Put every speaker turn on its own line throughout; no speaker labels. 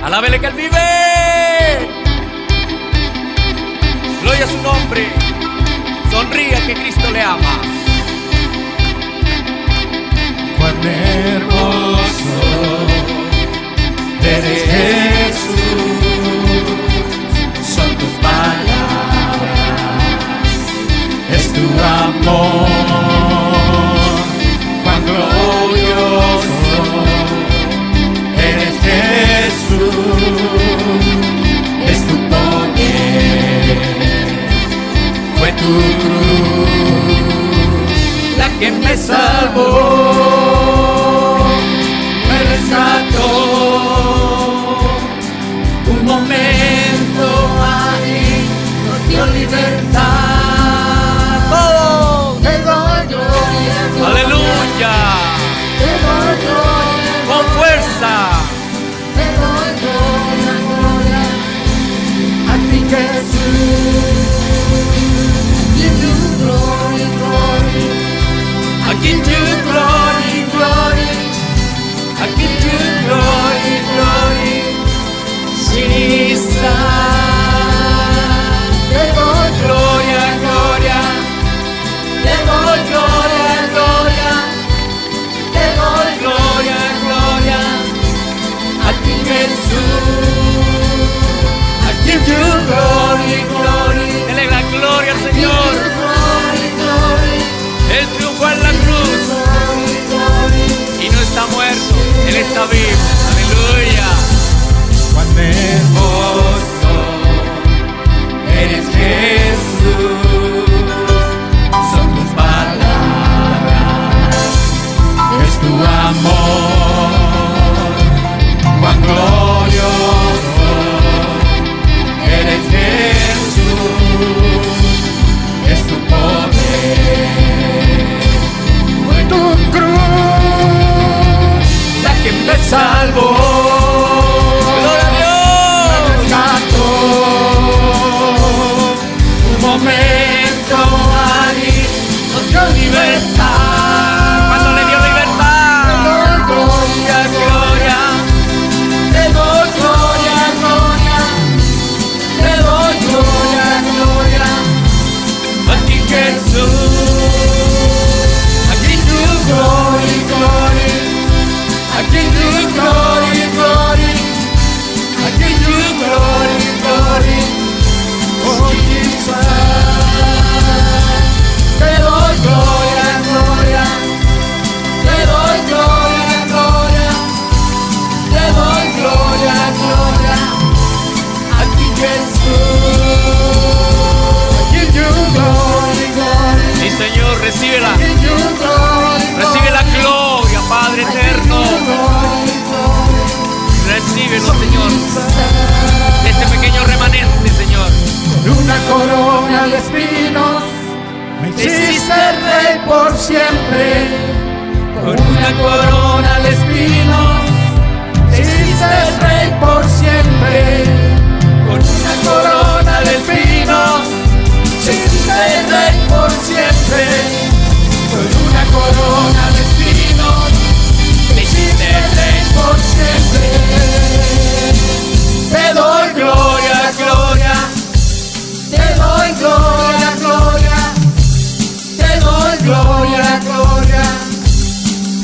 Alábele que Él vive. Gloria a su nombre. Sonría que Cristo le ama.
Cuán hermoso eres, Jesús. Son tus palabras, es tu amor. Cuán glorioso eres, Jesús. Es tu poder, fue tu cruz la que me salvó, me rescató. Un momento ahí nos dio libertad.
¡Oh!
Te doy gloria,
¡Aleluya!
te doy gloria,
¡Con fuerza!
te doy gloria, gloria a ti, Jesús. Give you glory, glory.
I give you glory, glory. I give you glory, glory. Jesus.
Te doy
Gloria, gloria.
te doy gloria, gloria. Te doy
Gloria, gloria.
a ti, Jesús.
I give you glory, glory. Dele la gloria al Señor.
Glory, glory,
Él triunfó en la cruz
glory, glory.
y no está muerto. Él está vivo. Aleluya.
Cuán hermoso eres, Jesús. Son tus palabras, es tu amor. Cuán glorioso eres, Jesús. Es tu poder, fue tu cruz la que me salvó.
Gloria a Dios.
Rescató. Un momento ahí nos dio libertad.
Cuando le dio libertad.
Te doy gloria, gloria. Te doy gloria, gloria. Te doy gloria, gloria a ti, Jesús. I give you glory, glory. I give you glory, glory. I give you glory, glory. Oh, Jesus. Te doy gloria, gloria. Te doy gloria, gloria. Te doy gloria, gloria a ti, Jesús. I give you glory, glory.
Sí, Señor, recíbela.
I give you glory,
Recibe la gloria, Padre eterno. Recíbelo, Señor. Este pequeño remanente, Señor.
Con una corona de espinos me hiciste rey por siempre. Con una corona de espinos me hiciste rey por siempre. Con una corona de espinos me hiciste rey por siempre. Con una corona de espinos me hiciste rey por siempre. Te doy gloria, gloria. Te doy gloria, gloria. Te doy gloria, gloria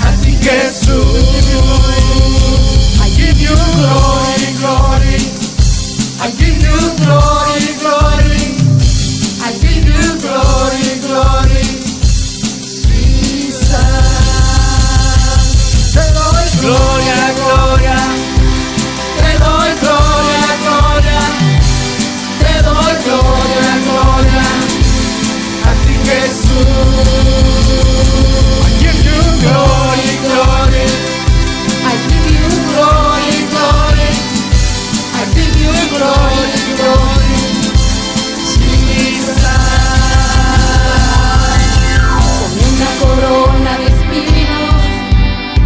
a ti, Jesús. I give you glory, glory. I give you glory, glory. I give you glory, glory. Jesus. Te doy
Gloria, gloria.
te doy gloria, gloria. Te doy gloria, gloria a ti, Jesús. I give you glory, glory. I give you glory, glory. I give you glory, glory. Jesus. Con una corona de espinos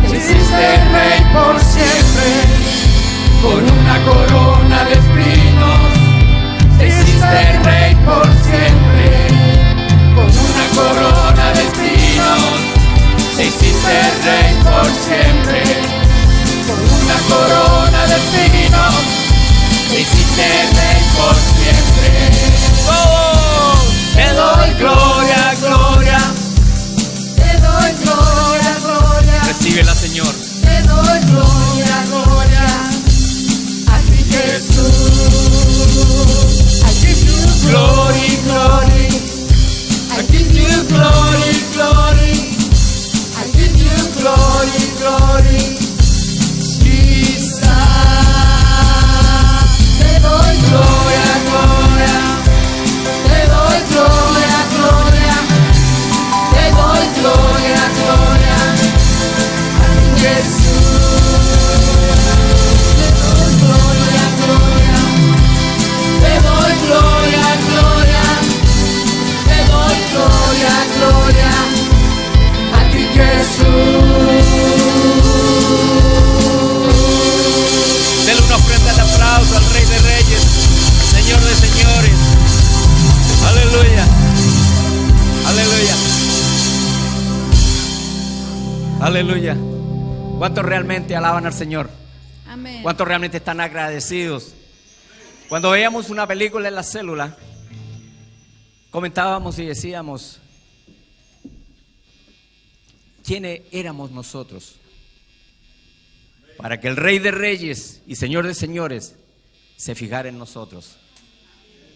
te hiciste rey por siempre. Con una corona de espinos te hiciste rey por siempre. Con una corona de espinos te hiciste rey por siempre. Con una corona de espinos
Aleluya. ¿Cuántos realmente alaban al Señor?
Amén.
¿Cuántos realmente están agradecidos? Cuando veíamos una película en la célula, comentábamos y decíamos, ¿quiénes éramos nosotros para que el Rey de Reyes y Señor de Señores se fijara en nosotros?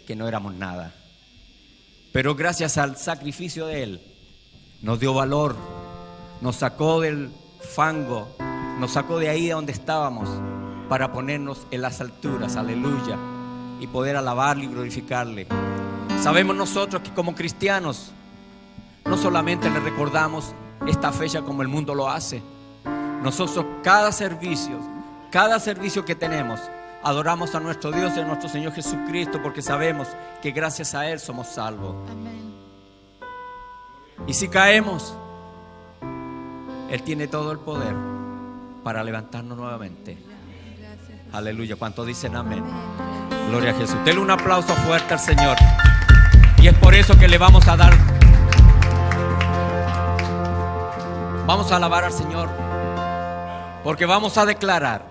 Que no éramos nada. Pero gracias al sacrificio de Él, nos dio valor, nos sacó del fango, nos sacó de ahí de donde estábamos para ponernos en las alturas, aleluya, y poder alabarle y glorificarle. Sabemos nosotros que como cristianos no solamente le recordamos esta fecha como el mundo lo hace. Nosotros cada servicio que tenemos, adoramos a nuestro Dios y a nuestro Señor Jesucristo, porque sabemos que gracias a Él somos salvos.
Amén.
Y si caemos, Él tiene todo el poder para levantarnos nuevamente.
Gracias.
Aleluya. ¿Cuántos dicen amén? Gloria a Jesús. Denle un aplauso fuerte al Señor. Y es por eso que le vamos a dar. Vamos a alabar al Señor, porque vamos a declarar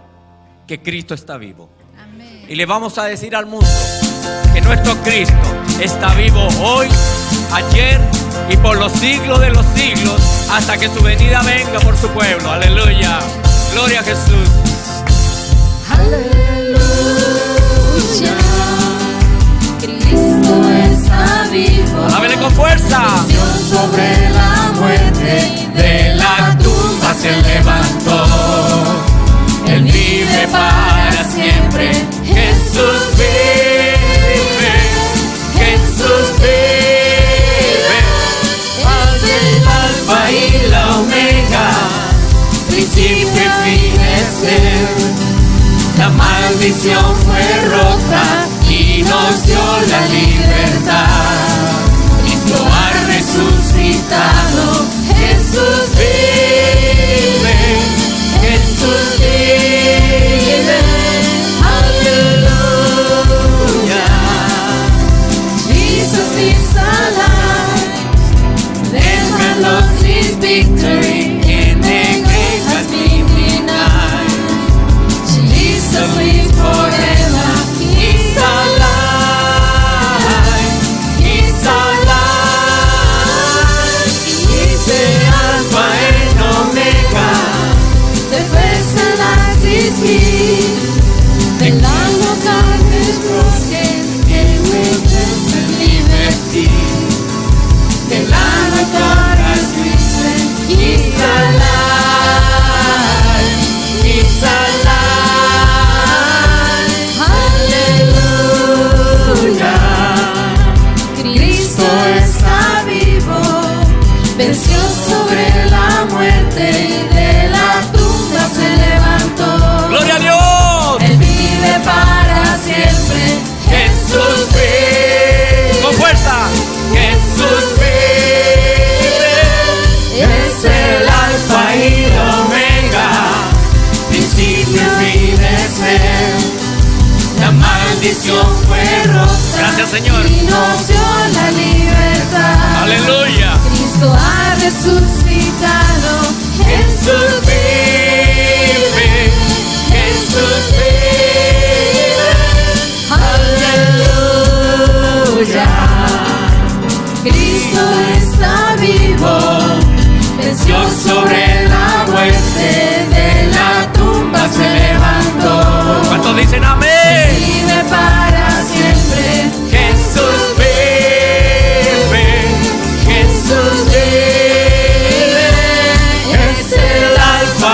que Cristo está vivo.
Amén.
Y le vamos a decir al mundo que nuestro Cristo está vivo hoy, ayer y por los siglos de los siglos, hasta que su venida venga por su pueblo. Aleluya. Gloria a Jesús.
Aleluya. Cristo está vivo.
Alábele con fuerza.
Sobre la muerte de la tumba se levantó. Él vive para siempre. Jesús vive. Jesús vive. Es el alfa y la omega, principio y fin es Él. La maldición fue rota y nos dio la libertad. Cristo ha resucitado. Jesús vive. Jesús vive. Aleluya. Jesus is alive. Death has lost his victory, and the grave has been denied. Jesus lives forever. He's alive. He's alive. He's the Alpha and Omega. The first and last is He. The Lamb of God is broken, and with death and liberty. The Lamb of God has risen. He's alive. He's alive. Aleluya. Cristo está vivo. Venció sobre la muerte y de la tumba se levantó.
Gloria a Dios.
Él vive para siempre. Jesús vive.
Con fuerza.
Jesús vive. Es el alfa y la omega, principio y fin es Él. La maldición fue rota.
Gracias, Señor.
Y nos dio la libertad.
Aleluya.
Cristo ha resucitado. Jesús vive. Jesús vive. Aleluya. Cristo está vivo. Venció sobre la muerte, de la tumba se levantó.
¿Cuántos dicen amén?
Vive para siempre. Jesús vive. Jesús vive. Es el alfa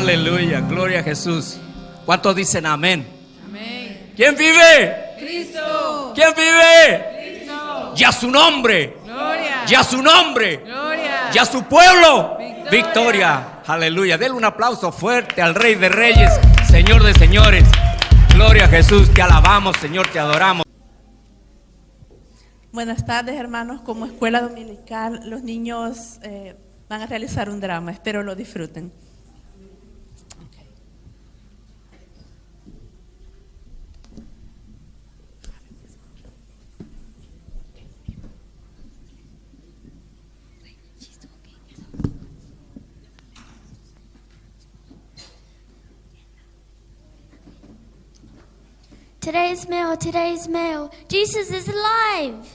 Aleluya, gloria a Jesús. ¿Cuántos dicen amén?
Amén.
¿Quién vive?
Cristo.
¿Quién vive?
Cristo.
Ya su nombre,
Gloria.
ya su nombre,
Gloria.
ya su pueblo.
Victoria.
Victoria. Aleluya. Denle un aplauso fuerte al Rey de Reyes, Señor de Señores. Gloria a Jesús. Te alabamos, Señor, te adoramos.
Buenas tardes, hermanos. Como escuela dominical, los niños van a realizar un drama. Espero lo disfruten.
Today's mail. Jesus is alive.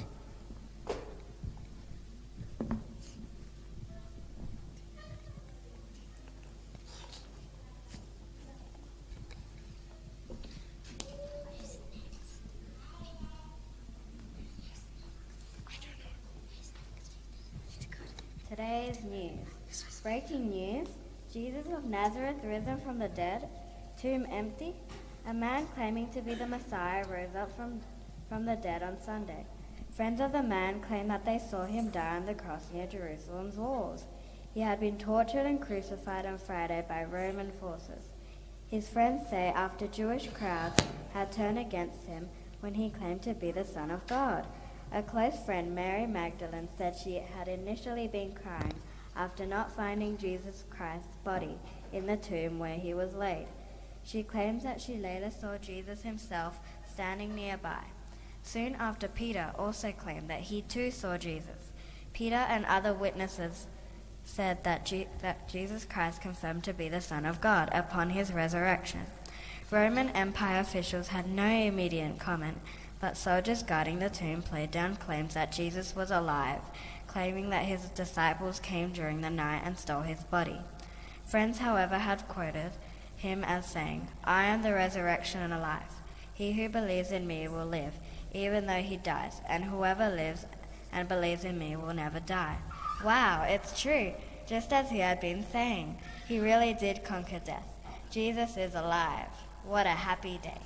Today's news. Breaking news. Jesus of Nazareth risen from the dead. Tomb empty. A man claiming to be the Messiah rose up from the dead on Sunday. Friends of the man claim that they saw him die on the cross near Jerusalem's walls. He had been tortured and crucified on Friday by Roman forces. His friends say after Jewish crowds had turned against him when he claimed to be the Son of God. A close friend, Mary Magdalene, said she had initially been crying after not finding Jesus Christ's body in the tomb where he was laid. She claims that she later saw Jesus himself standing nearby. Soon after, Peter also claimed that he too saw Jesus. Peter and other witnesses said that Jesus Christ confirmed to be the Son of God upon his resurrection. Roman Empire officials had no immediate comment, but soldiers guarding the tomb played down claims that Jesus was alive, claiming that his disciples came during the night and stole his body. Friends, however, had quoted him as saying, "I am the resurrection and the life. He who believes in me will live, even though he dies, and whoever lives and believes in me will never die." Wow, it's true. Just as he had been saying, he really did conquer death. Jesus is alive. What a happy day.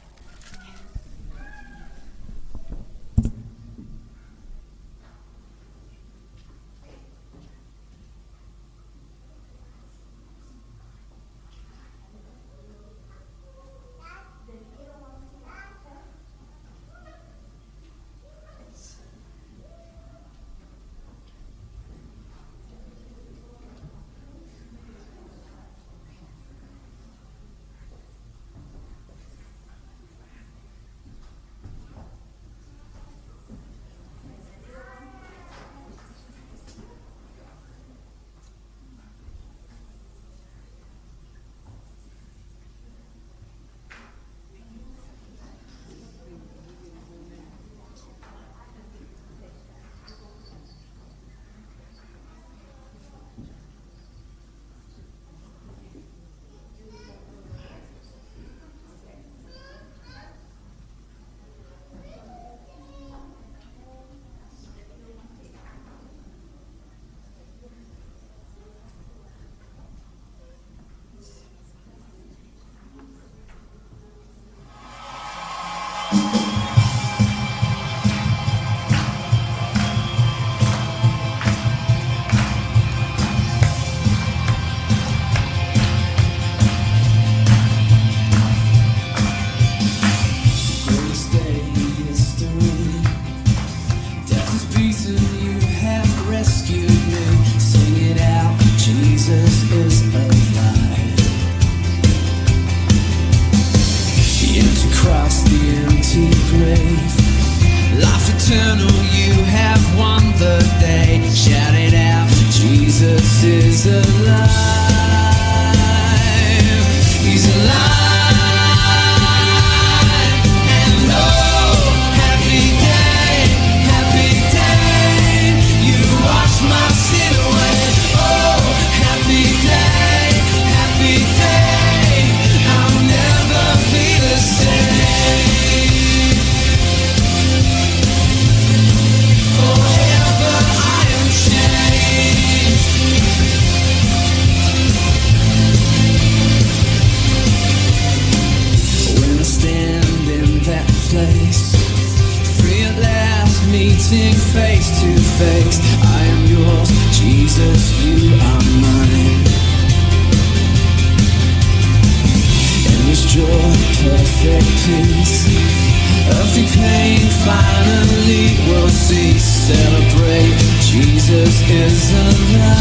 is alive.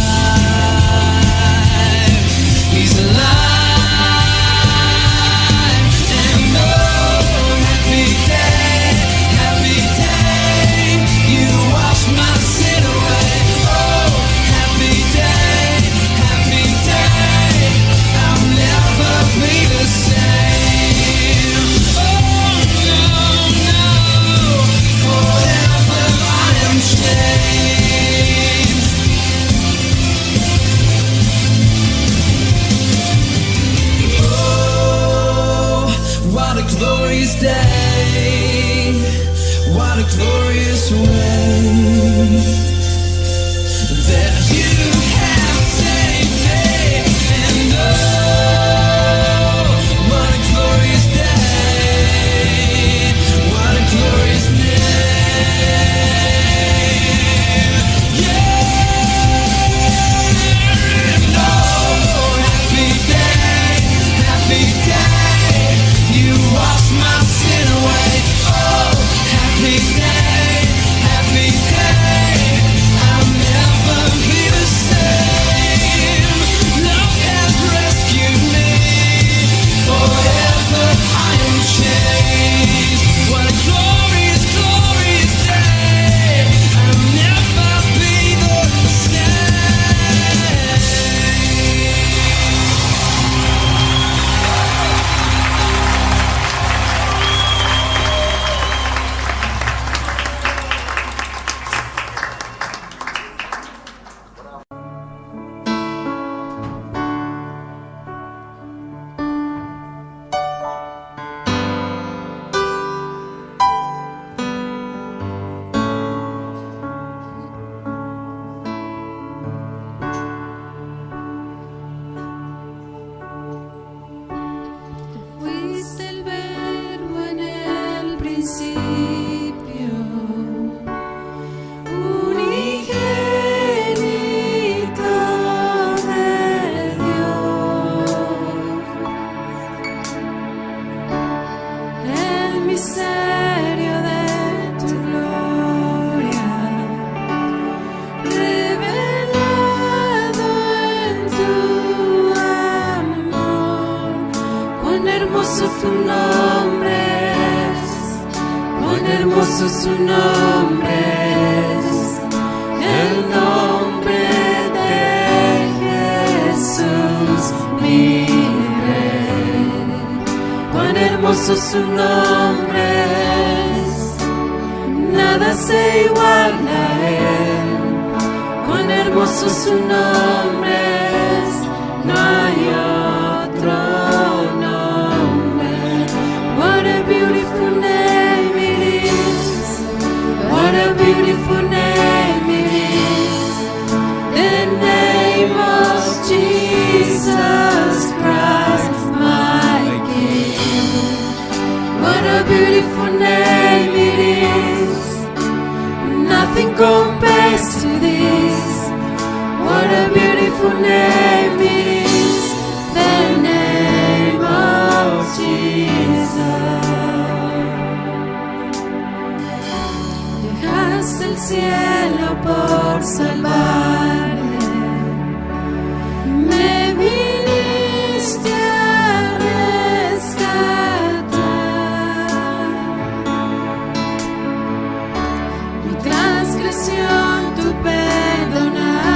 He's alive. And oh, happy day, you wash my sin away. Oh, happy day, I'll never be the same. Oh no, no, forever I am changed. Oh, what a glorious day, what a glorious way that you have saved me. And oh, what a glorious day, what a glorious name. Yeah. And oh, happy day, you wash my sin away. Oh, happy day, I'll never be the same. Love has rescued me, forever I am changed. What a glorious, glorious day, I'll never be the same.
Fuiste el verbo en el principio, unigénito de Dios, el misterio de tu gloria, revelado en tu amor. Cuán hermoso tu nombre es, cuán hermoso su nombre es, el nombre de Jesús, mi Rey. Cuán hermoso su nombre es, nada se iguala a él. Cuán hermoso su nombre es, no hay otro nombre. What a beautiful name it is, what a beautiful name it is, the name of Jesus Christ, my King. What a beautiful name it is, nothing compares to this. What a beautiful name it is, the name of Jesus. Dejaste el cielo por salvarme, me viniste a rescatar. Mi transgresión tú perdonaste,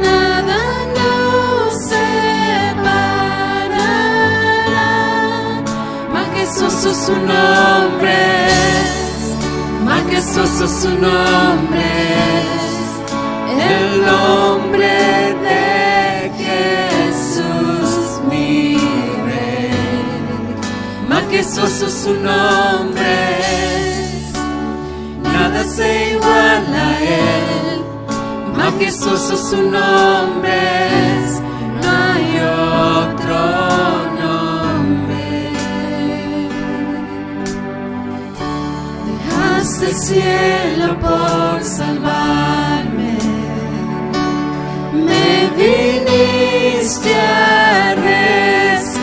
nada nos separará. Majestuoso su nombre es, majestuoso su nombre es, el nombre de Jesús, mi Rey. Majestuoso su nombre es, nada se iguala a él. Majestuoso su nombre es, no hay otro nombre. Dejaste el cielo por salvarme, me viniste a rescatar.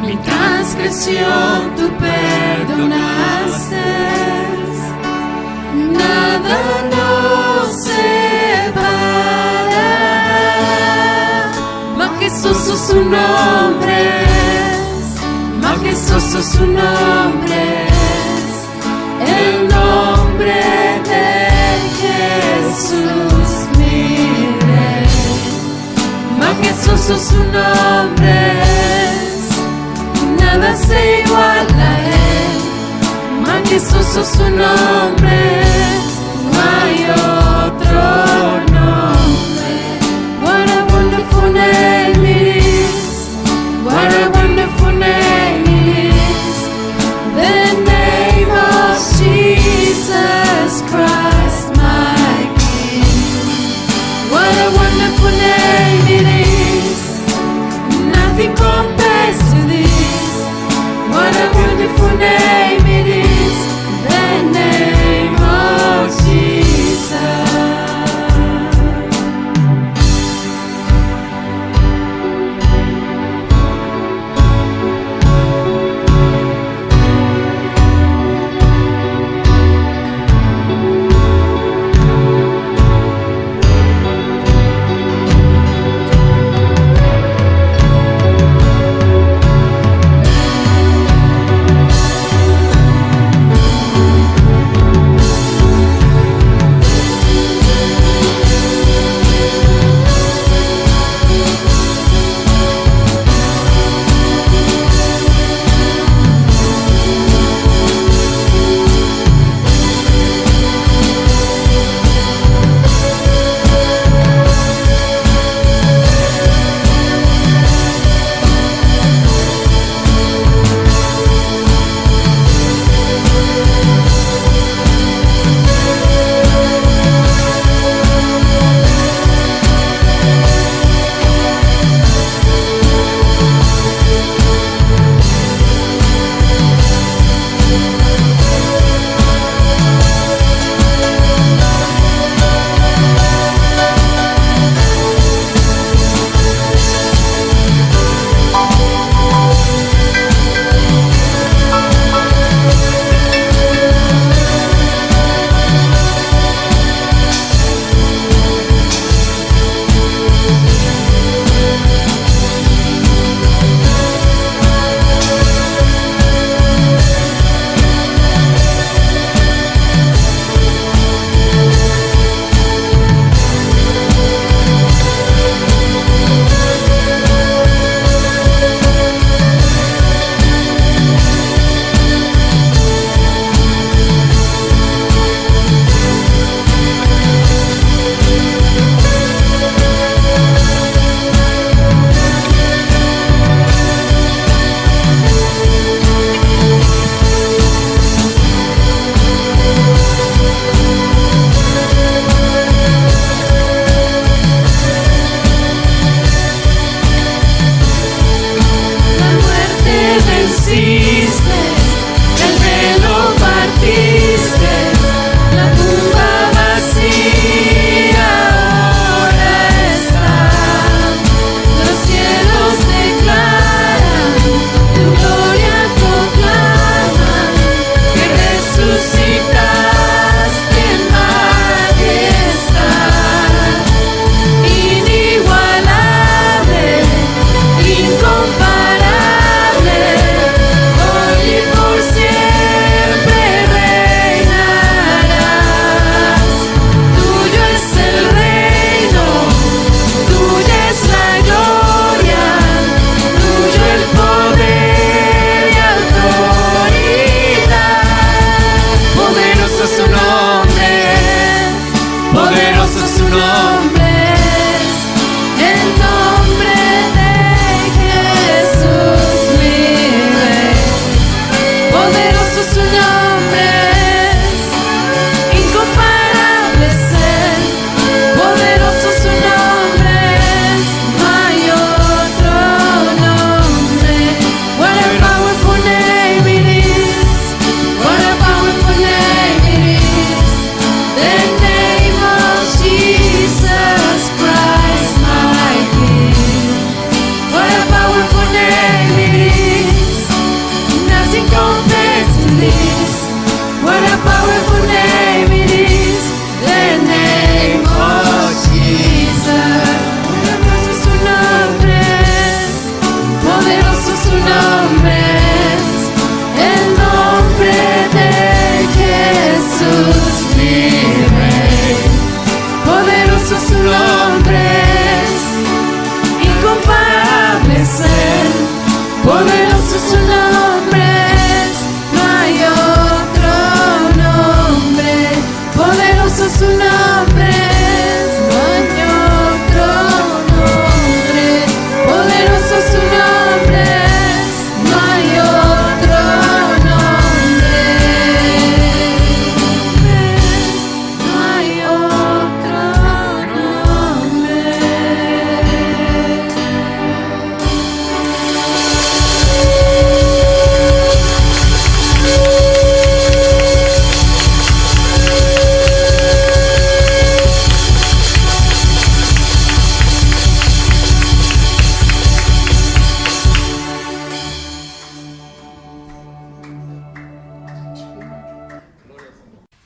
Mi transgresión tú perdonaste, su nombre es, majestuoso su nombre es, el nombre de Jesús mi Rey. Majestuoso su nombre es, nada se iguala a él. Majestuoso su nombre es, no hay otro nombre. What a wonderful name it is. What a wonderful name it is. The name of Jesus Christ, my King. What a wonderful name it is. Nothing compares to this. What a wonderful name it is. The name of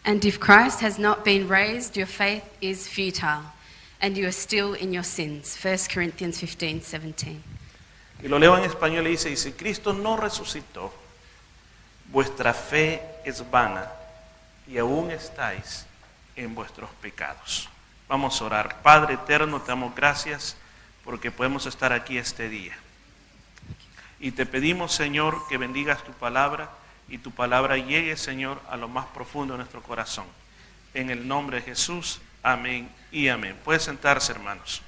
And if Christ has not been raised, your faith is futile, and you are still in your sins. 1 Corinthians 15:17.
Y lo leo en español y dice, y si Cristo no resucitó, vuestra fe es vana y aún estáis en vuestros pecados. Vamos a orar. Padre eterno, te damos gracias porque podemos estar aquí este día. Y te pedimos, Señor, que bendigas tu palabra y tu palabra llegue, Señor, a lo más profundo de nuestro corazón. En el nombre de Jesús, amén y amén. Pueden sentarse, hermanos.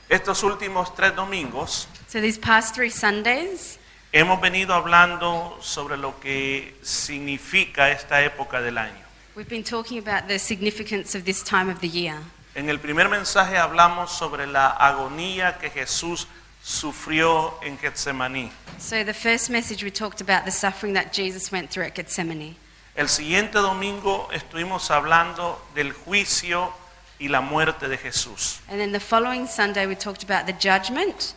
Estos últimos 3 domingos
So these past 3 Sundays,
hemos venido hablando sobre lo que significa esta época del año.
we've been talking about the significance of this time of the year.
En el primer mensaje hablamos sobre la agonía que Jesús sufrió en Getsemaní.
So the first message we talked about the suffering that Jesus went through at Gethsemane.
El siguiente domingo estuvimos hablando del juicio y la muerte de Jesús.
And then the following Sunday we talked about the judgment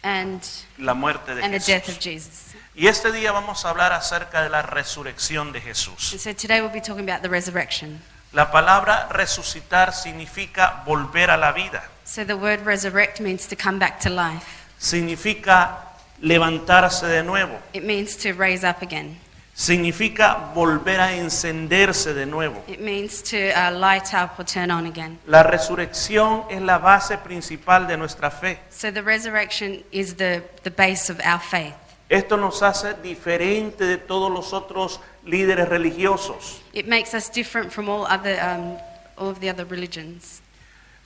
and
La muerte de
the death of
Jesús.
Jesus.
Y este día vamos a hablar acerca de la resurrección de Jesús.
And so today we'll be talking about the resurrection.
La palabra resucitar significa volver a la vida.
So the word resurrect means to come back to life.
Significa levantarse de nuevo.
It means to raise up again.
Significa volver a encenderse de nuevo.
It means to light up or turn on again.
La resurrección es la base principal de nuestra fe.
So the resurrection is the base of our faith.
Esto nos hace diferente de todos los otros líderes religiosos.
It makes us different from all of the other religions.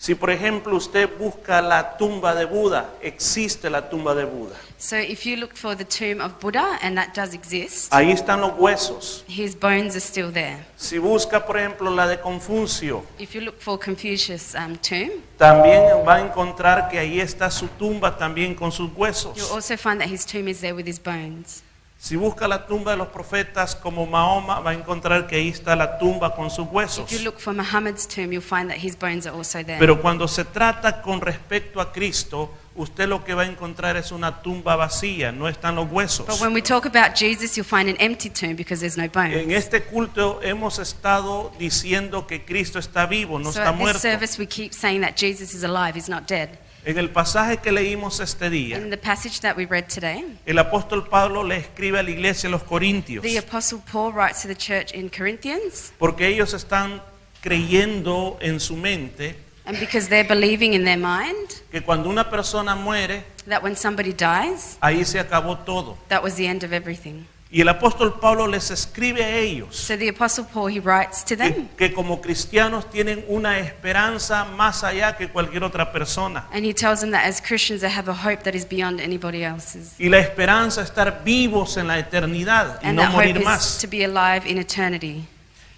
Si por ejemplo usted busca la tumba de Buda, existe la tumba de Buda.
So if you look for the tomb of Buddha, and that does exist,
Ahí están los huesos.
his bones are still there.
Si busca por ejemplo la de Confucio,
If you look for Confucius' tomb,
también va a encontrar que ahí está su tumba también con sus huesos.
you'll also find that his tomb is there with his bones.
Si busca la tumba de los profetas como Mahoma, va a encontrar que ahí está la tumba con sus huesos.
If you look for Muhammad's tomb, you'll find that his bones are also there.
Pero cuando se trata con respecto a Cristo, usted lo que va a encontrar es una tumba vacía, no están los huesos.
But when we talk about Jesus, you'll find an empty tomb because there's no bones.
En este culto hemos estado diciendo que Cristo está vivo, no
So
está
at this
muerto.
service, we keep saying that Jesus is alive, he's not dead.
En el pasaje que leímos este día,
In the passage that we read today,
el apóstol Pablo le escribe a la iglesia de los Corintios,
the Apostle Paul writes to the church in Corinthians,
porque ellos están creyendo en su mente
and because they're believing in their mind
que cuando una persona muere,
that when somebody dies,
ahí se acabó todo.
that was the end of everything.
Y el apóstol Pablo les escribe a ellos
So the Apostle Paul, he writes to them,
que como cristianos tienen una esperanza más allá que cualquier otra persona.
and he tells them that as Christians they have a hope that is beyond anybody else's.
Y la esperanza es estar vivos en la eternidad y
And
no
that hope
morir
is
más.
to be alive in eternity.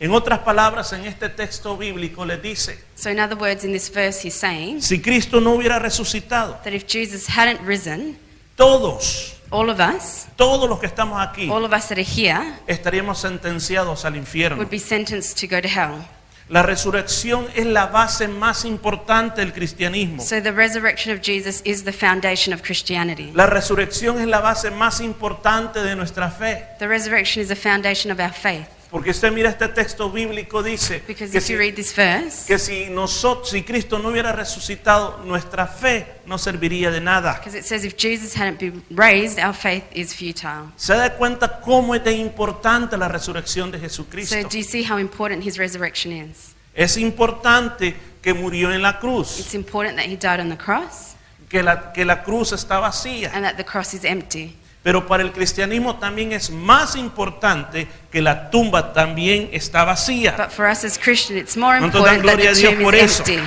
En otras palabras, en este texto bíblico les dice,
So in other words, in this verse he's saying
si Cristo no hubiera resucitado,
that if Jesus hadn't risen,
todos los que estamos aquí,
all of us that are here,
estaríamos sentenciados al infierno.
would be sentenced to go to hell.
La resurrección es la base más importante del cristianismo.
So the resurrection of Jesus is the foundation of Christianity.
La resurrección es la base más importante de nuestra fe.
The resurrection is the foundation of our faith.
Porque usted mira este texto bíblico, dice
Because
que
if you read this verse,
si Cristo no hubiera resucitado, nuestra fe no serviría de nada.
because it says if Jesus hadn't been raised, our faith is futile.
¿Se da cuenta cómo es de importante la resurrección de Jesucristo?
So do you see how important his resurrection is?
Es importante que murió en la cruz,
It's important that he died on the cross
que la cruz está vacía.
and that the cross is empty.
Pero para el cristianismo también es más importante que la tumba también está vacía.
But for us as Christians, it's more
¿Cuántos dan
important that
gloria a
the
Dios
tomb
por
is
eso?
empty.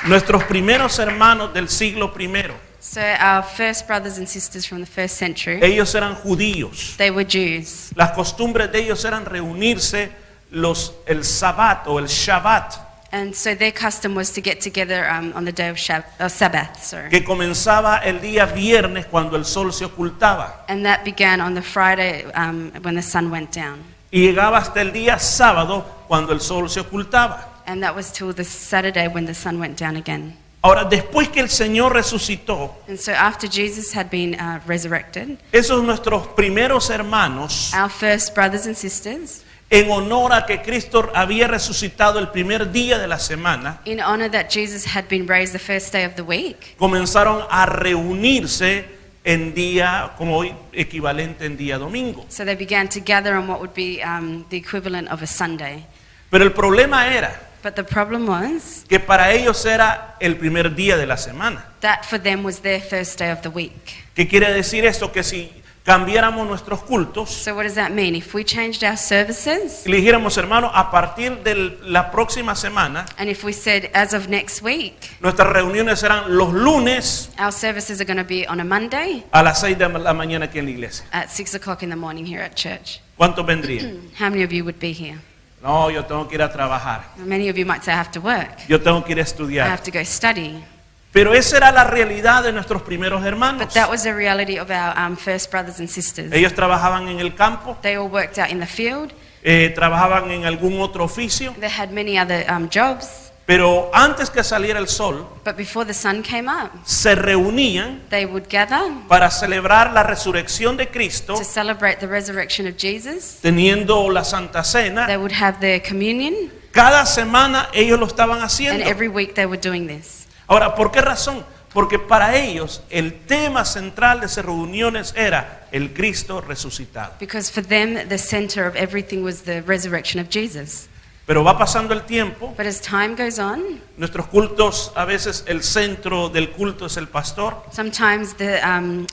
Nuestros primeros hermanos del siglo I,
So our first brothers and sisters from the first century,
ellos eran judíos.
they were Jews.
Las costumbres de ellos eran reunirse el Sabbat o el Shabbat,
And so their custom was to get together on the day of Sabbath. Sorry.
que comenzaba el día viernes cuando el sol se ocultaba
And that began on the Friday when the sun went down.
y llegaba hasta el día sábado cuando el sol se ocultaba.
And that was till the Saturday when the sun went down again.
Ahora, después que el Señor resucitó,
And so after Jesus had been resurrected,
esos nuestros primeros hermanos,
our first brothers and sisters,
en honor a que Cristo había resucitado el primer día de la semana,
in honor that Jesus had been raised the first day of the week,
comenzaron a reunirse en día, como hoy, equivalente en día domingo.
so they began to gather on what would be the equivalent of a Sunday.
Pero el problema era
But the problem was
que para ellos era el primer día de la semana.
that for them was their first day of the week.
¿Qué quiere decir esto? Que si cambiáramos nuestros cultos,
So what does that mean? If we changed our services,
y le dijéramos, hermano, a partir de la próxima semana,
and if we said as of next week,
nuestras reuniones serán los lunes
our services are going to be on a Monday
a las 6 de la mañana aquí en la iglesia.
at 6 o'clock in the morning here at church.
¿Cuántos vendrían?
How many of you would be here?
No, yo tengo que ir a trabajar.
Many of you might say, I have to work.
Yo tengo que ir a
I
estudiar.
have to go study.
Pero esa era la realidad de nuestros primeros hermanos.
But that was the reality of our first brothers and sisters.
Ellos trabajaban en el campo,
They all worked out in the field.
trabajaban en algún otro oficio,
They had many other jobs.
pero antes que saliera el sol,
But before the sun came up,
se reunían
they would gather
para celebrar la resurrección de Cristo,
to celebrate the resurrection of Jesus.
teniendo la Santa Cena.
They would have their communion,
Cada semana ellos lo estaban
and
haciendo.
every week they were doing this.
Ahora, ¿por qué razón? Porque para ellos el tema central de esas reuniones era el Cristo resucitado.
Because for them, the center of everything was the resurrection of Jesus.
Pero va pasando el tiempo,
But as time goes on,
nuestros cultos, a veces el centro del culto es el pastor,
sometimes the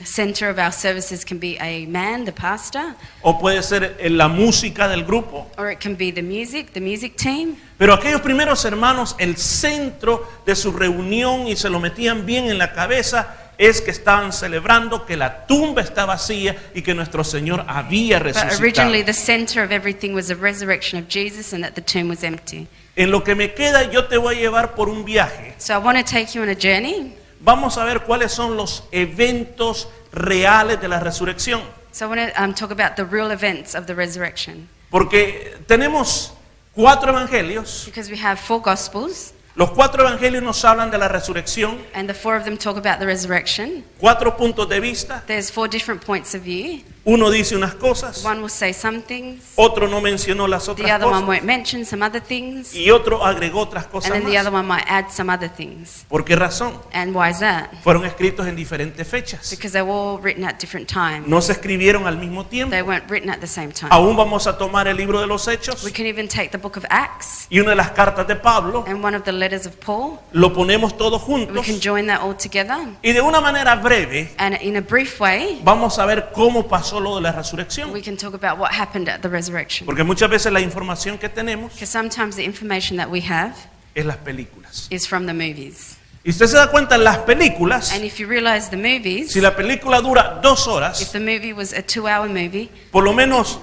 center of our services can be a man, the pastor,
o puede ser la música del grupo.
or it can be the music team.
Pero aquellos primeros hermanos, el centro de su reunión, y se lo metían bien en la cabeza, es que estaban celebrando que la tumba está vacía y que nuestro Señor había
But
resucitado.
originally the center of everything was the resurrection of Jesus and that the tomb was empty.
En lo que me queda, yo te voy a llevar por un viaje.
So I want to take you on a journey.
Vamos a ver cuáles son los eventos reales de la resurrección.
So I want to talk about the real events of the resurrection.
Porque tenemos 4 evangelios.
Because we have 4 gospels,
Los 4 evangelios nos hablan de la resurrección,
and the 4 of them talk about the resurrection.
4 puntos de vista.
There's 4 different points of view.
Uno dice unas cosas,
One will say some things,
otro no mencionó las
the
otras
other one
cosas,
won't mention some other things,
y otro agregó otras
and
cosas
then the other
más.
one might add some other things.
¿Por qué razón?
And why is that?
Fueron escritos en diferentes fechas.
Because they were all written at different times.
No se escribieron al mismo tiempo.
They weren't written at the same time.
Aún vamos a tomar el libro de los Hechos
We can even take the book of Acts
y una de las cartas de Pablo,
and one of the letters of Paul.
lo ponemos todos
We
juntos
can join that all together.
y de una manera breve
And in a brief way,
vamos a ver cómo pasó lo de la resurrección.
we can talk about what happened at the resurrection.
Porque muchas veces la información que tenemos
Because sometimes the information that we have
es las películas.
is from the movies.
Y usted se da cuenta, en las películas,
And if you realize the movies,
si la película dura 2
if
horas,
the movie was a 2-hour movie,
por lo menos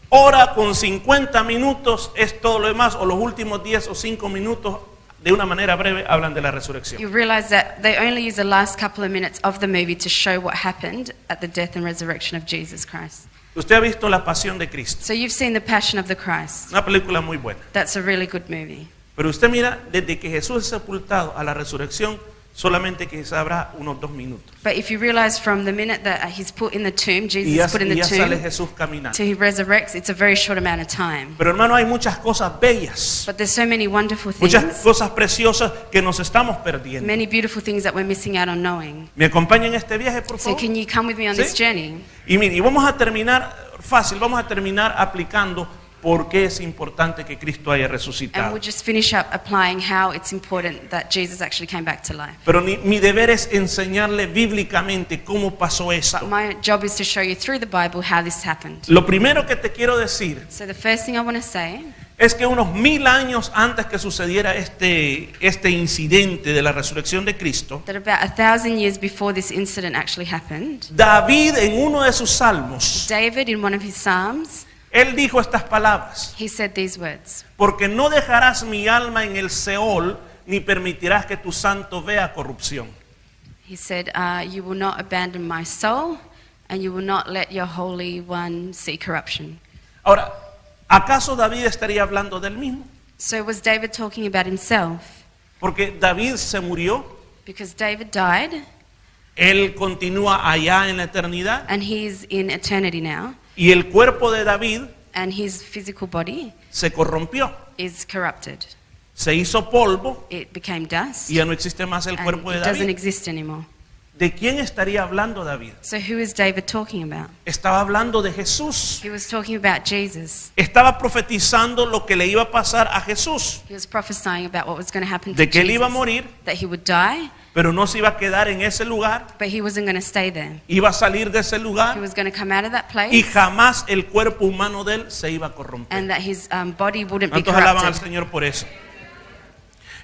hora con 50 minutos es todo lo demás, o los últimos 10 o 5 minutos de una manera breve hablan de la resurrección.
you realize that they only use the last couple of minutes of the movie to show what happened at the death and resurrection of Jesus Christ.
Usted ha visto La Pasión de Cristo,
So you've seen The Passion of the Christ.
una película muy buena.
That's a really good movie.
Pero usted mira, desde que Jesús es sepultado a la resurrección, solamente que habrá unos 2 minutos.
But if you realize from the minute that he's put in the tomb, Jesus
Y ya,
is put in
y
the
ya sale
tomb,
Jesús caminando.
till he resurrects, it's a very short amount of time.
Pero hermano, hay muchas cosas bellas,
But there's so many wonderful
muchas
things,
cosas preciosas que nos estamos perdiendo.
many beautiful things that we're missing out on knowing.
¿Me acompañan en este viaje, por
So
favor?
can you come with me on
¿Sí?
this journey?
Y mire, y vamos a terminar fácil, vamos a terminar aplicando por qué es importante que Cristo haya
And
resucitado.
we'll just finish up applying how it's important that Jesus actually came back to life.
Pero mi deber es enseñarle bíblicamente cómo pasó
But
esto.
my job is to show you through the Bible how this happened.
Lo primero que te quiero decir
So the first thing I want to say
es que unos 1000 años antes que sucediera este incidente de la resurrección de Cristo,
that about 1,000 years before this incident actually happened,
David en uno de sus salmos,
David in one of his psalms,
él dijo estas palabras:
he said these words,
porque no dejarás mi alma en el Seol, ni permitirás que tu santo vea corrupción.
he said, you will not abandon my soul, and you will not let your Holy One see corruption.
Ahora, ¿acaso David estaría hablando del mismo?
So was David talking about himself?
Porque David se murió
Because David died,
Él continúa allá en la eternidad.
and he's in eternity now,
Y el cuerpo de David
and his physical body
se corrompió.
is corrupted.
Se hizo polvo
It became dust,
y ya no existe más el
and
cuerpo de
it doesn't
David.
exist anymore.
¿De quién estaría hablando David?
So who is David talking about?
Estaba hablando de Jesús.
He was talking about Jesus.
Estaba profetizando lo que le iba a pasar a Jesús.
He was prophesying about what was going to happen to
De que él iba a
Jesus,
morir,
that he would die,
pero no se iba a quedar en ese lugar.
but he wasn't going to stay there.
Iba a salir de ese
He
lugar
was going to come out of that
y
place,
jamás el cuerpo humano de él se iba a corromper.
and that his body wouldn't be
¿Cuántos alaban al
corrupted.
Señor por eso?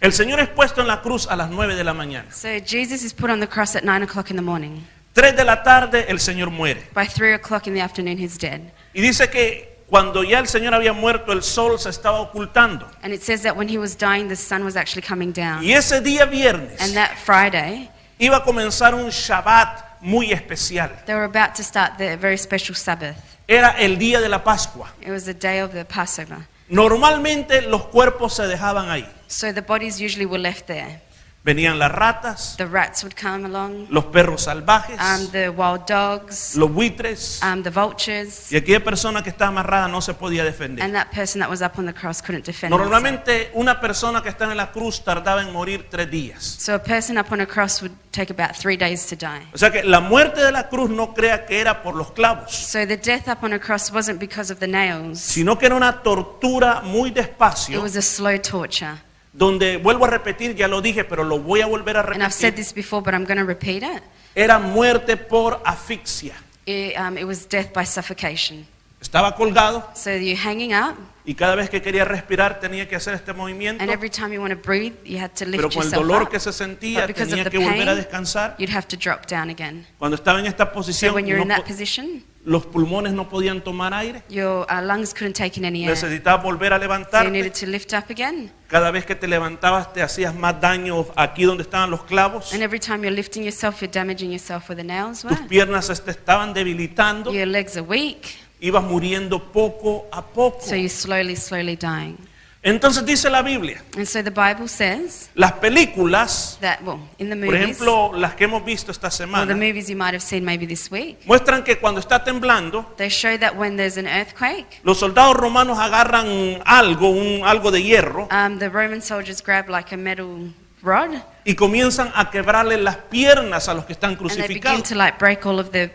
El Señor es puesto en la cruz a las 9 de la mañana.
So Jesus is put on the cross at 9 o'clock in the morning.
3 de la tarde el Señor muere.
By 3 o'clock in the afternoon, he's dead.
Y dice que cuando ya el Señor había muerto, el sol se estaba ocultando.
And it says that when he was dying, the sun was actually coming down.
Y ese día viernes
And that Friday,
iba a comenzar un Shabbat muy especial.
they were about to start the very special Sabbath.
Era el día de la Pascua.
It was the day of the Passover.
Normalmente los cuerpos se dejaban ahí.
So the bodies usually were left there.
Venían las ratas,
The rats would come along,
los perros salvajes,
the wild dogs,
los buitres.
the vultures,
Y aquella persona que estaba amarrada no se podía defender.
and that person that was up on the cross couldn't defend themselves.
Normalmente una persona que está en la cruz tardaba en morir 3 días.
So a person up on a cross would take about 3 days to die.
O sea que la muerte de la cruz no crea que era por los clavos,
So the death up on a cross wasn't because of the nails.
sino que era una tortura muy
It
despacio,
was a slow torture.
donde, vuelvo a repetir, ya lo dije, pero lo voy a volver a
And I've said
repetir,
this before, but I'm going to repeat it.
era muerte por asfixia.
It was death by suffocation.
Estaba colgado
So you're hanging up,
y cada vez que quería respirar tenía que hacer este movimiento,
and every time you want to breathe, you had to
pero
lift
con el
yourself
dolor
up.
que se sentía
But because
tenía
of the
que volver a
pain,
descansar.
you'd have to drop down again.
Cuando estaba en esta
So
posición,
when you're in
no
that
po-
position,
los pulmones no podían tomar aire,
your lungs couldn't take in any air. So
necesitabas volver a
you
levantarte.
needed to lift up again.
Cada vez que te levantabas te hacías más daño aquí donde estaban los clavos.
And every time you're lifting yourself, you're damaging yourself where the nails were.
Tus piernas se te estaban debilitando.
Your legs are weak,
Ibas muriendo poco a poco.
so you're slowly dying.
Entonces dice la Biblia,
And so the Bible says
las películas,
that, well, in the
por
movies,
ejemplo, las que hemos visto esta
or the
semana,
movies you might have seen maybe this week,
muestran que cuando está temblando,
they show that when there's an earthquake,
los soldados romanos agarran algo de hierro
the Roman soldiers grab like a metal rod,
y comienzan a quebrarle las piernas a los que están
and they begin
crucificados.
to like break all of the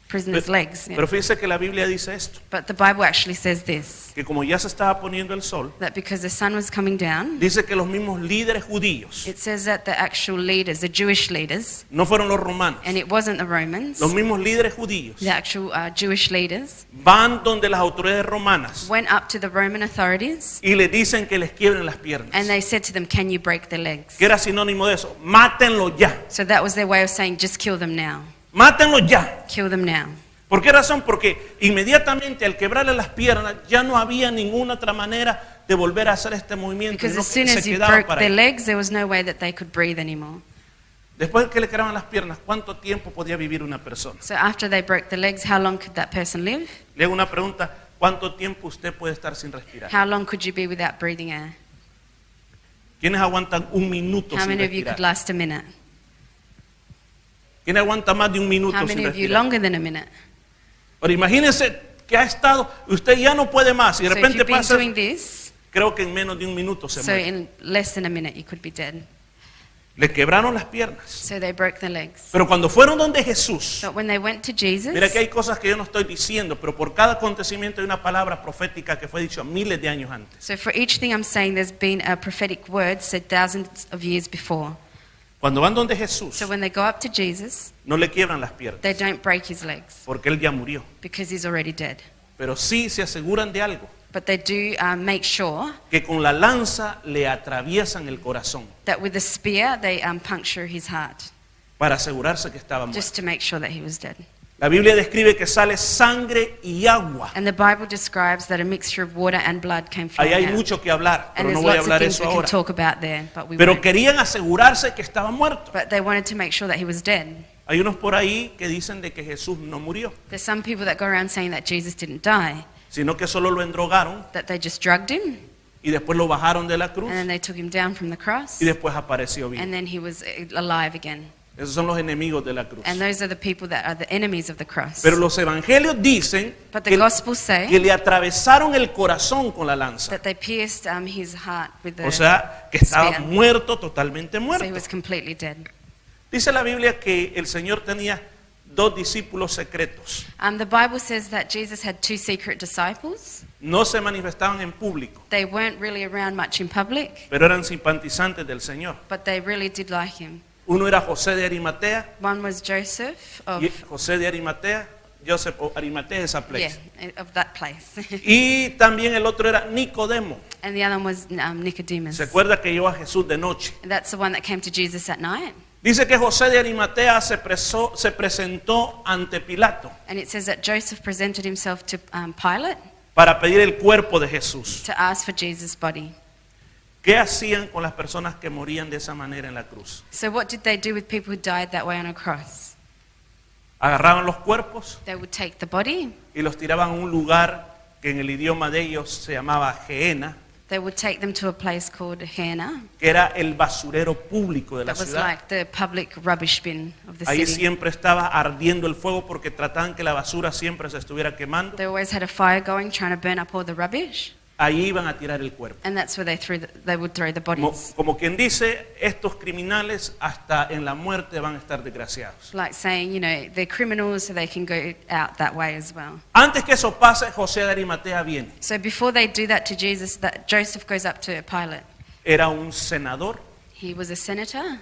prisoners' legs. Yeah.
Pero fíjese que la Biblia dice esto,
But the Bible actually says this,
que como ya se estaba poniendo el sol,
that because the sun was coming down,
dice que los mismos líderes judíos,
it says that the actual leaders, the Jewish leaders,
no fueron los romanos,
and it wasn't the Romans,
los mismos líderes judíos,
the actual Jewish leaders,
van donde las autoridades romanas
went up to the Roman authorities,
y les dicen que les quiebren las piernas.
and they said to them, can you break their legs?
¿Qué era sinónimo de eso? Mátenlo ya,
So that was their way of saying, just kill them now.
mátenlo ya.
Kill them now.
¿Por qué razón? Porque inmediatamente al quebrarle las piernas ya no había ninguna otra manera de volver a hacer este movimiento.
Because
sino
as
que
soon
se
as you
quedaba
broke
para
their
ahí.
legs, there was no way that they could breathe anymore.
Después que le quebraban las piernas, ¿cuánto tiempo podía vivir una persona?
So after they broke the legs, how long could that person live?
Le hago una pregunta, ¿cuánto tiempo usted puede estar sin respirar?
How long could you be without breathing air?
¿Quiénes aguantan un minuto
How
sin
many of you could
respirar?
last a minute?
¿Quiénes aguantan más de un minuto
How
sin
many of you
respirar?
longer than a minute?
Ahora imagínense que ha estado, usted ya no puede más y de
So if
repente
you've been
pasa,
doing this,
creo que en menos de un minuto se
so
muere.
in less than a minute you could be dead.
Le quebraron las piernas.
So they broke their legs.
Pero cuando fueron donde Jesús,
But when they went to Jesus,
mira que hay cosas que yo no estoy diciendo, pero por cada acontecimiento hay una palabra profética que fue dicho miles de años antes.
so for each thing I'm saying, there's been a prophetic word said thousands of years before.
Cuando van donde Jesús,
So when they go up to Jesus,
no le quiebran las piernas,
they don't break his legs
porque él ya murió.
because he's already dead.
Pero sí se aseguran de algo,
But they do make sure
que con la lanza le atraviesan el corazón
that with a spear they puncture his heart,
para asegurarse que estaba muerto.
just to make sure that he was dead.
La Biblia describe que sale sangre y agua.
And the Bible describes that a mixture of water and blood came from
Ahí hay
him.
mucho que hablar,
And
pero no
there's
voy a
lots of
hablar
things
eso
we can
ahora.
talk about there, but we
Pero
won't.
querían asegurarse que estaba muerto.
But they wanted to make sure that he was dead.
Hay unos por ahí que dicen de que Jesús no murió,
There's some people that go around saying that Jesus didn't die,
sino que solo lo endrogaron
that they just drugged him,
y y después lo bajaron de la cruz
and then they took him down from the cross,
y después apareció
and
vivo.
then he was alive again.
Esos son los enemigos de la cruz.
And those are the people that are the enemies of the cross.
Pero los evangelios dicen
But the
que,
Gospels
que
say
le atravesaron el corazón con la lanza.
that they pierced his heart with the
O sea, que estaba
spear.
muerto, totalmente
So he
muerto.
was completely dead.
Dice la Biblia que el Señor tenía 2 discípulos secretos.
The Bible says that Jesus had 2 secret disciples.
No se manifestaban en público,
They weren't really around much in public,
pero eran simpatizantes del Señor.
but they really did like him.
Uno era José de Arimatea,
One was Joseph of,
y José de Arimatea, Joseph of Arimatea, esa place.
of that place.
Y también el otro era Nicodemo.
And the other one was Nicodemus.
¿Se acuerda que llevó a Jesús de noche?
That's the one that came to Jesus at night.
Dice que José de Arimatea se presentó ante Pilato
And it says that Joseph presented himself to Pilate
para pedir el cuerpo de Jesús.
to ask for Jesus' body.
¿Qué hacían con las personas que morían de esa manera en la cruz?
So what did they do with people who died that way on a cross?
Agarraban los cuerpos
They would take the body,
y los tiraban a un lugar que en el idioma de ellos se llamaba Gehenna,
they would take them to a place called Gehenna.
que era el basurero público de la
That was
ciudad.
like the public rubbish bin of the
Ahí
city.
siempre estaba ardiendo el fuego porque trataban que la basura siempre se estuviera quemando.
They always had a fire going, trying to burn up all the rubbish,
Ahí iban a tirar el cuerpo.
and that's where they would throw the
Como,
bodies.
como quien dice, estos criminales hasta en la muerte van a estar desgraciados.
Like saying, you know, they're criminals, so they can go out that way as well.
Antes que eso pase, José de Arimatea viene.
So before they do that to Jesus, that Joseph goes up to Pilate.
Era un senador
He was a senator.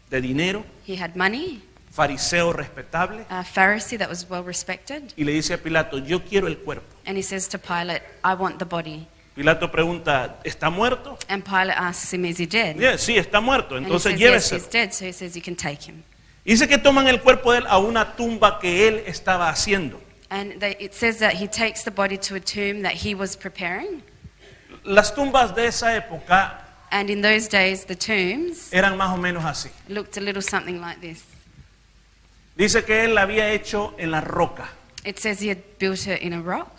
de dinero,
He had money.
fariseo respetable,
A Pharisee that was well respected.
y le dice a Pilato, yo quiero el cuerpo.
And he says to Pilate, I want the body.
Pilato pregunta, ¿está muerto?
And Pilate asks him, is he dead?
Sí, está muerto,
And he
entonces
says, yes,
lléveselo.
he's dead. So he says, you can take him.
Dice que toman el cuerpo de él a una tumba que él estaba haciendo.
And it says that he takes the body to a tomb that he was preparing.
Las tumbas de esa época
And in those days, the tombs
eran más o menos así.
looked a little something like this.
Dice que él la había hecho en la roca.
It says he had built it in a rock.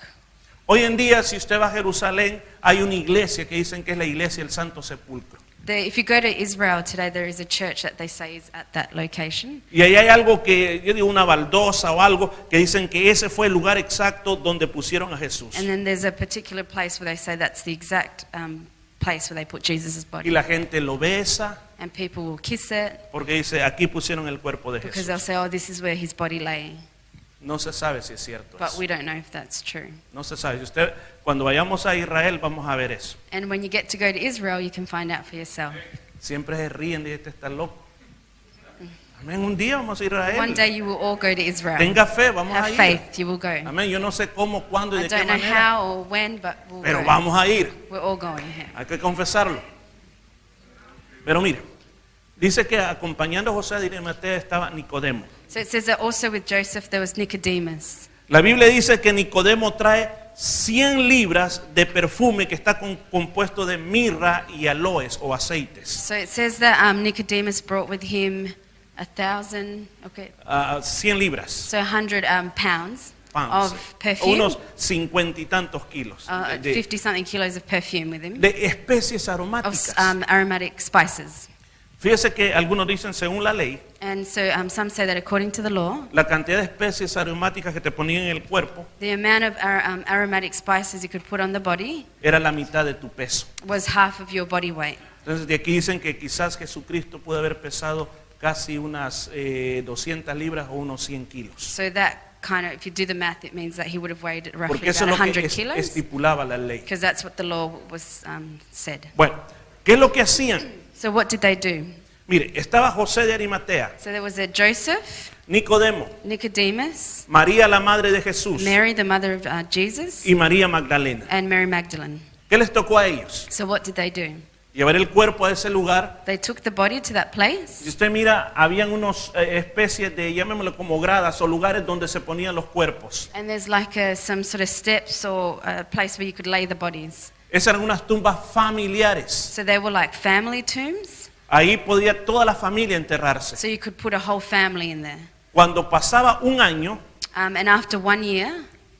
Hoy en día, si usted va a Jerusalén, hay una iglesia que dicen que es la iglesia del Santo Sepulcro.
If you go to Israel today, there is a church that they say is at that location.
Y ahí hay algo que, yo digo, una baldosa o algo, que dicen que ese fue el lugar exacto donde pusieron a Jesús.
And then there's a particular place where they say that's the exact place where they put Jesus'
Y
body.
la gente lo besa
And people will kiss it
porque dice, aquí pusieron el cuerpo de
because they'll
Jesús.
say, oh, this is where his body lay.
No se sabe si es cierto
But
eso.
we don't know if that's true.
No se sabe. Si usted, cuando vayamos a Israel, vamos a ver eso.
And when you get to go to Israel, you can find out for yourself.
Siempre se ríen de este está loco. Amén. Un día vamos a
One
Israel.
day you will all go to Israel.
Tenga fe, vamos a
Have
ir.
faith, you will go.
Amén. Yo no sé cómo, cuándo y
I
de qué
don't know
manera,
how or when, but we'll
pero
go.
vamos a ir.
We're all going here.
Hay que confesarlo. Pero mire, dice que acompañando a José de Arimatea estaba Nicodemo.
So it says that also with Joseph there was Nicodemus.
La Biblia dice que Nicodemo trae 100 libras de perfume que está compuesto de mirra y aloes o aceites.
So it says that Nicodemus brought with him 1,000, okay,
100 libras.
so 100 pounds
Pounds.
of perfume,
Unos 50 y tantos kilos
50 something kilos of perfume with him,
de especies
of
aromáticas.
aromatic spices.
Fíjese que algunos dicen, según la ley,
And so some say that according to the law,
la cantidad de especies aromáticas que te ponían en el cuerpo
the amount of aromatic spices you could put on the body
era la mitad de tu peso.
was half of your body weight.
Entonces de aquí dicen que quizás Jesucristo puede haber pesado casi unas 200 libras o unos 100 kilos.
So that kind of, if you do the math, it means that he would have weighed roughly
Porque eso
about
es lo que
100 kilos,
estipulaba la ley.
because that's what the law was said.
Bueno, ¿qué es lo que hacían?
So what did they do?
Mire, estaba José de Arimatea,
So there was a Joseph,
Nicodemo,
Nicodemus,
María la madre de Jesús
Mary, the mother of Jesus,
y María Magdalena.
and Mary Magdalene.
¿Qué les tocó a ellos?
So what did they do?
Llevar el cuerpo a ese lugar.
They took the body to that
Si
place,
usted mira, habían unas especies de, llamémoslo como gradas o lugares donde se ponían los cuerpos.
and there's like some sort of steps or a place where you could lay the bodies.
Esas eran unas tumbas familiares.
So they were like family tombs,
Ahí podía toda la familia enterrarse.
so you could put a whole family in there.
Cuando pasaba un año,
And after 1 year,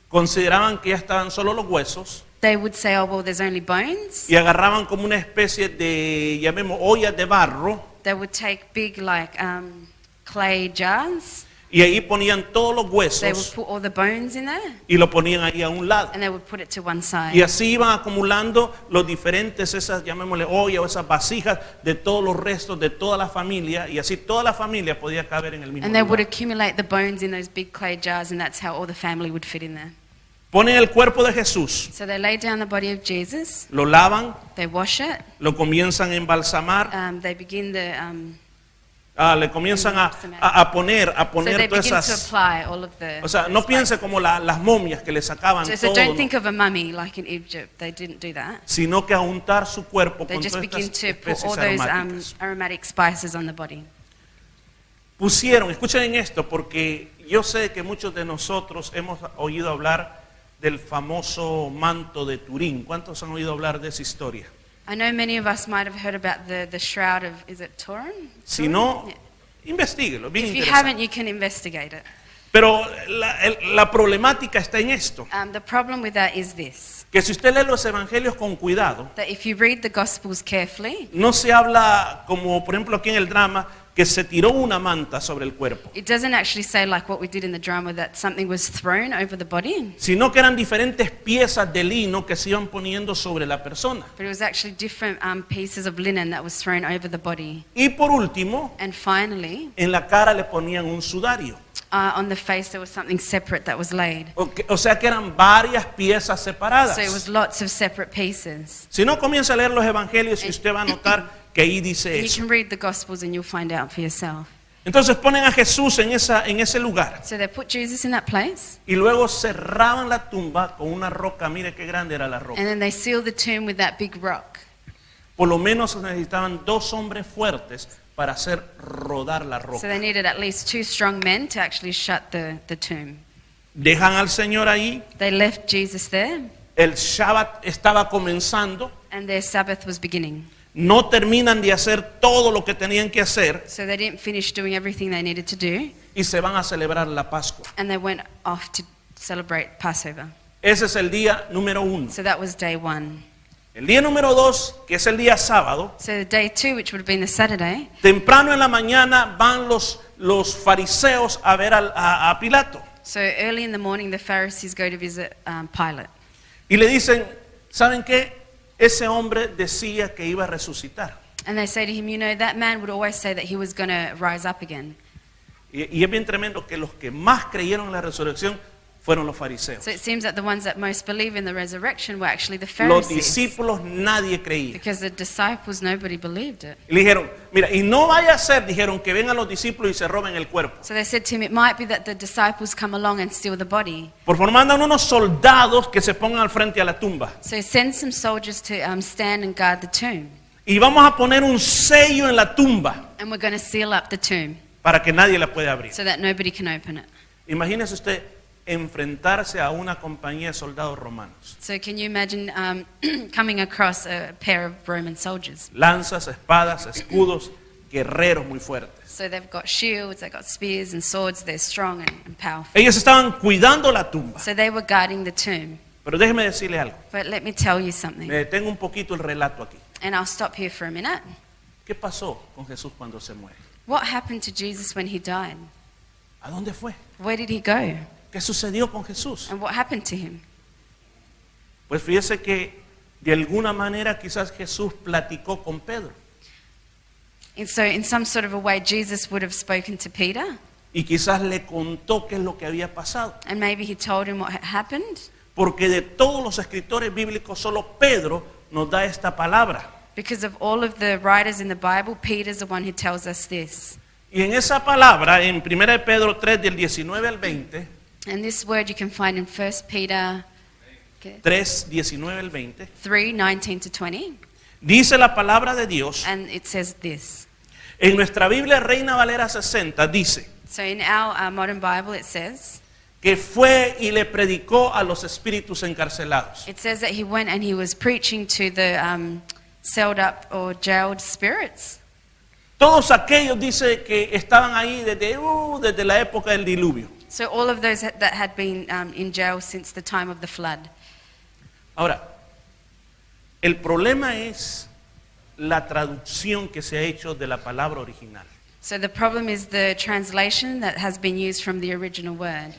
consideraban que ya estaban solo los huesos
they would say, oh, well, there's only bones.
y agarraban como una especie de, llamemos, ollas de barro,
They would take big, like, clay jars.
y ahí ponían todos los
They would
huesos
put all the bones in there,
y lo ponían ahí a un lado.
and they would put it to one
Y
side.
así iban acumulando los diferentes, esas, llamémosle ollas o esas vasijas de todos los restos de toda la familia, y así toda la familia podía caber en el mismo
And they would
lugar.
accumulate the bones in those big clay jars, and that's how all the family would fit in there.
Ponen el cuerpo de Jesús,
So they lay down the body of Jesus,
lo lavan,
they wash it,
lo comienzan a embalsamar,
they begin the,
le comienzan a poner
so they
todas
begin to
esas.
apply all of the
O sea, no piense como las momias que le sacaban
So
todo,
don't
¿no?
think of a mummy like in Egypt. They didn't do that.
Sino que a untar su cuerpo
They
con
just
todas
begin
estas
to put
especies
all those
aromáticas.
aromatic spices on the body.
Pusieron, escuchen esto, porque yo sé que muchos de nosotros hemos oído hablar del famoso manto de Turín. ¿Cuántos han oído hablar de esa historia?
I know many of us might have heard about the shroud of, is it Turin?
Si no, investíguelo, bien
If you
interesante.
haven't, you can investigate it.
Pero la problemática está en esto,
The problem with that is this,
que si usted lee los evangelios con cuidado,
that if you read the Gospels carefully,
no se habla como por ejemplo aquí en el drama, que se tiró una manta sobre el cuerpo,
it doesn't actually say like what we did in the drama, that something was thrown over the body,
sino que eran diferentes piezas de lino que se iban poniendo sobre la persona.
but it was actually different pieces of linen that was thrown over the body.
Y por último,
And finally,
en la cara le ponían un sudario.
on the face there was something separate that was laid.
O sea que eran varias piezas separadas.
So it was lots of separate pieces.
Si no, comienza a leer los evangelios y usted va a notar que ahí dice
And you
eso.
can read the Gospels and you'll find out for yourself.
Entonces ponen a Jesús en ese lugar
So they put Jesus in that place,
y luego cerraban la tumba con una roca. Mire qué grande era la roca.
and then they sealed the tomb with that big rock.
Por lo menos necesitaban 2 hombres fuertes para hacer rodar la
So
roca.
they needed at least 2 strong men to actually shut the tomb.
Dejan al Señor ahí.
They left Jesus there,
El Shabbat estaba comenzando.
and their Sabbath was beginning.
No terminan de hacer todo lo que tenían que hacer
So they didn't finish doing everything they needed to do,
y se van a celebrar la Pascua.
and they went off to celebrate Passover.
Ese es el día número 1.
So that was day 1.
El día número 2, que es el día sábado,
So the day 2, which would have been the Saturday,
temprano en la mañana van los fariseos a ver a Pilato
so early in the morning the Pharisees go to visit Pilate.
y le dicen, ¿saben qué? Ese hombre decía que iba a resucitar.
And they say to him, you know, that man would always say that he was going to rise up again.
Y es bien tremendo que los que más creyeron en la resurrección fueron los fariseos.
So it seems that the ones that most believe in the resurrection were actually the
Los
Pharisees.
discípulos nadie creía.
Because the disciples, nobody believed it.
Y le dijeron, mira, y no vaya a ser, dijeron, que vengan los discípulos y se roben el cuerpo.
So they said to him, it might be that the disciples come along and steal the body.
Por favor, mandan unos soldados que se pongan al frente a la tumba.
So send some soldiers to stand and guard the tomb.
Y vamos a poner un sello en la tumba
And we're going to seal up the tomb
para que nadie la pueda abrir.
so that nobody can open it.
Imagínese usted enfrentarse a una compañía de soldados romanos.
So can you imagine coming across a pair of Roman soldiers?
Lanzas, espadas, escudos, guerreros muy fuertes.
So they've got shields, they've got spears and swords, they're strong and powerful.
Ellos estaban cuidando la tumba.
So they were guarding the tomb.
Pero déjeme decirle algo.
But let me tell you something,
Me detengo un poquito el relato aquí.
and I'll stop here for a minute.
¿Qué pasó con Jesús cuando se muere?
What happened to Jesus when he died?
¿A dónde fue?
Where did he go?
¿Qué sucedió con Jesús?
And what happened to him?
Pues fíjese que de alguna manera quizás Jesús platicó con Pedro.
And so in some sort of a way, Jesus would have spoken to Peter,
Y quizás le contó qué es lo que había pasado.
and maybe he told him what had happened.
Porque de todos los escritores bíblicos, solo Pedro nos da esta palabra.
Because of all of the writers in the Bible, Peter's the one who tells us this.
Y en esa palabra, en 1 de Pedro 3, del 19 al 20,
And this word you can find in 1 Peter
3, 19 al 20,
3:19 to 20.
dice la palabra de Dios.
And it says this.
En nuestra Biblia Reina Valera 60 dice
So in our modern Bible it says
que fue y le predicó a los espíritus encarcelados.
that he went and he was preaching to the sealed up or jailed spirits.
Todos aquellos dice que estaban ahí desde la época del diluvio.
So all of those that had been in jail since the time of the flood.
Ahora, El problema es la traducción que se ha hecho de la palabra original.
So the problem is the translation that has been used from the original word.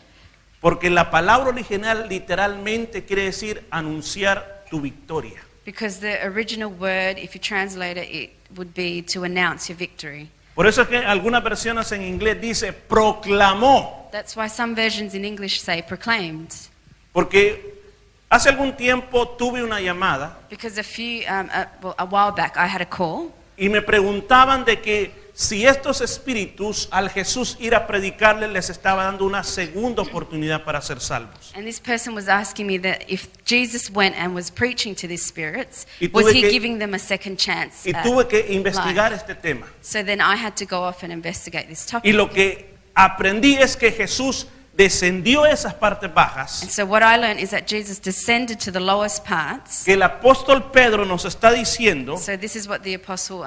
Porque la palabra original literalmente quiere decir anunciar tu victoria.
Because the original word, if you translate it, it would be to announce your victory.
Por eso es que algunas versiones en inglés dice proclamó.
That's why some versions in English say proclaimed.
Porque hace algún tiempo tuve una llamada
Because a while back I had a call,
y me preguntaban de que si estos espíritus al Jesús ir a predicarles les estaba dando una segunda oportunidad para ser salvos.
and this person was asking me that if Jesus went and was preaching to these spirits,
Y
was
tuve
he
que-
giving them a second chance?
Y
at
tuve que investigar
life?
este tema.
So then I had to go off and investigate this
Y
topic.
lo que aprendí es que Jesús descendió a esas partes bajas,
And so what I learned is that Jesus descended to the lowest parts.
que el apóstol Pedro nos está diciendo
So this is what the apostle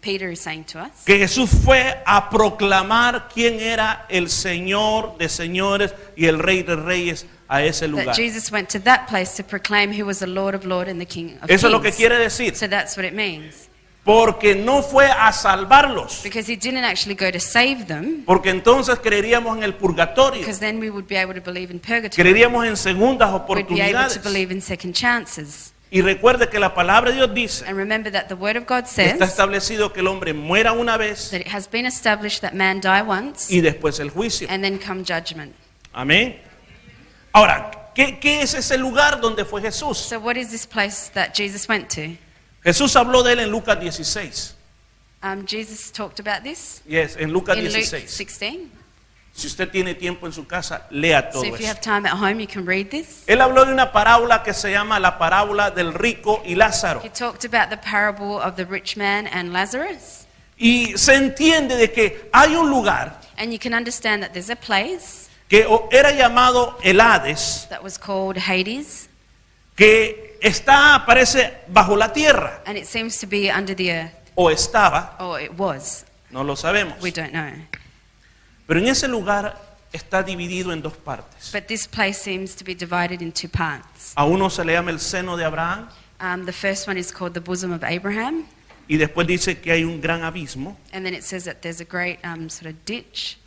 Peter is saying to us.
que Jesús fue a proclamar quién era el Señor de señores y el Rey de reyes a ese
That
lugar.
Jesus went to that place to proclaim who was the Lord of Lords and the King of
Eso es lo que
Kings.
quiere decir,
So that's what it means.
porque no fue a salvarlos,
Because he didn't actually go to save them,
porque entonces creeríamos en el purgatorio,
because then we would be able to believe in purgatory.
creeríamos en segundas
We'd be able to
oportunidades.
believe in second chances.
Y recuerde que la palabra de Dios dice
And remember that the word of God
que
says
está establecido que el hombre muera una vez
that it has been established that man die once
y después el juicio.
and then come judgment.
Amén. Ahora, ¿qué es ese lugar donde fue Jesús?
So what is this place that Jesus went to?
Jesús habló de él en Lucas 16.
Jesus talked about this
Yes, en Lucas
in Luke
16.
16.
Si usted tiene tiempo en su casa, lea
So
todo
if you
eso.
have time at home, you can read this.
Él habló de una parábola que se llama la parábola del rico y Lázaro.
He talked about the parable of the rich man and Lazarus.
Y se entiende de que hay un lugar
And you can understand that there's a place
que era llamado el Hades,
that was called Hades,
que aparece bajo la tierra,
and it seems to be under the earth,
o estaba,
or it was.
no lo sabemos.
We don't know.
Pero en ese lugar está dividido en dos partes.
But this place seems to be divided in two parts.
A uno se le llama el seno de Abraham
The first one is called the bosom of Abraham,
y después dice que hay un gran abismo
and then it says that there's a great sort of ditch,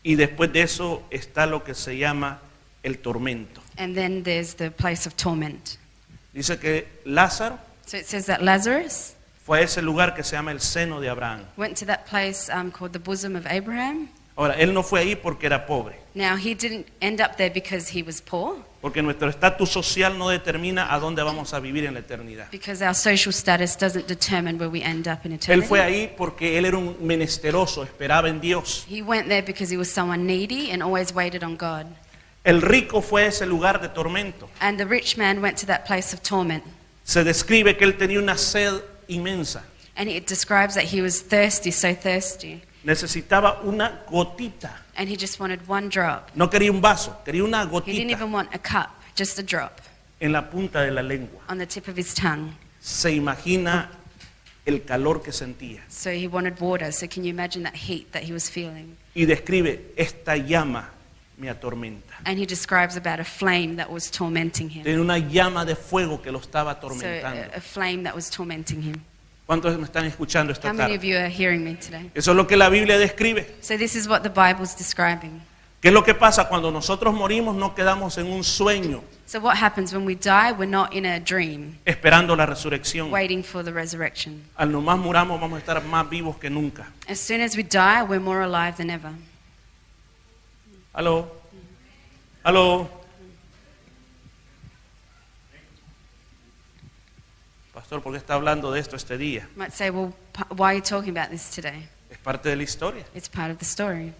y después de eso está lo que se llama el tormento.
and then there's the place of torment.
Dice que Lázaro
So it says that Lazarus
fue a ese lugar que se llama el seno de Abraham.
went to that place called the bosom of Abraham.
Ahora, él no fue ahí porque era pobre,
Now, he didn't end up there because he was poor,
porque nuestro estatus social no determina a dónde vamos a vivir en la eternidad.
because our social status doesn't determine where we end up in
Él fue
eternity.
ahí porque él era un menesteroso, esperaba en Dios.
He went there because he was someone needy and always waited on God.
El rico fue a ese lugar de tormento.
And the rich man went to that place of torment.
Se describe que él tenía una sed inmensa.
And it describes that he was thirsty, so thirsty.
Necesitaba una gotita.
And he just wanted one drop.
No quería un vaso, quería una
He didn't
gotita
even want a cup, just a drop
en la punta de la lengua.
on the tip of his tongue.
Se imagina el calor que sentía.
So he wanted water. So can you imagine that heat that he was feeling?
Y describe, esta llama me atormenta.
And he describes about a flame that was tormenting him.
Tenía una llama de fuego que lo estaba
So
atormentando.
a flame that was tormenting him.
¿Cuántos me están escuchando esta
How many of
tarde?
you are hearing me today?
Eso es lo que la Biblia describe.
So this is what the Bible's describing.
¿Qué es lo que pasa? Cuando nosotros morimos no quedamos en un sueño
So what happens when we die? We're not in a dream,
esperando la resurrección.
waiting for the resurrection.
Al nomás muramos vamos a estar más vivos que nunca.
As soon as we die, we're more alive than ever.
¿Aló? ¿Aló? Pastor, ¿por qué está hablando de esto este día?
You might say, well, why are you talking about this today?
Es parte de la historia.
It's part of the story.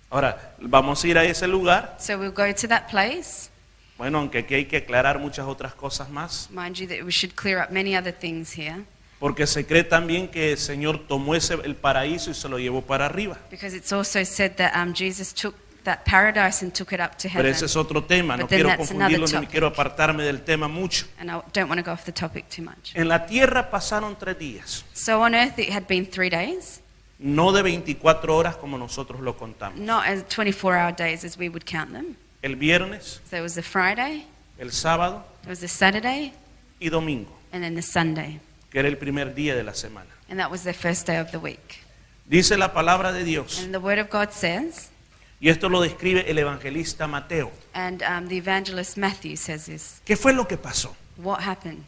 Ahora, vamos a ir a ese lugar.
So we'll go to that place.
Bueno, aunque aquí hay que aclarar muchas otras cosas más.
Mind you that we should clear up many other things here,
Porque se cree también que el Señor tomó el paraíso y se lo llevó para arriba.
because it's also said that Jesus took that paradise and took it up to
Pero
heaven.
ese es otro tema. No
But then
quiero
that's
confundirlo
another
ni
topic.
quiero apartarme del tema mucho.
And I don't want to go off the topic too much.
En la tierra pasaron 3 días.
So on earth it had been 3 days,
No de 24 horas como nosotros lo contamos.
not as 24-hour days as we would count them.
El viernes,
So there was the Friday,
el sábado
there was the Saturday,
y domingo.
and then the Sunday.
que era el primer día de la semana.
And that was their first day of the week.
Dice la palabra de Dios,
And the Word of God says,
y esto lo describe el evangelista Mateo.
and the evangelist Matthew says this,
¿Qué fue lo que pasó?
what happened?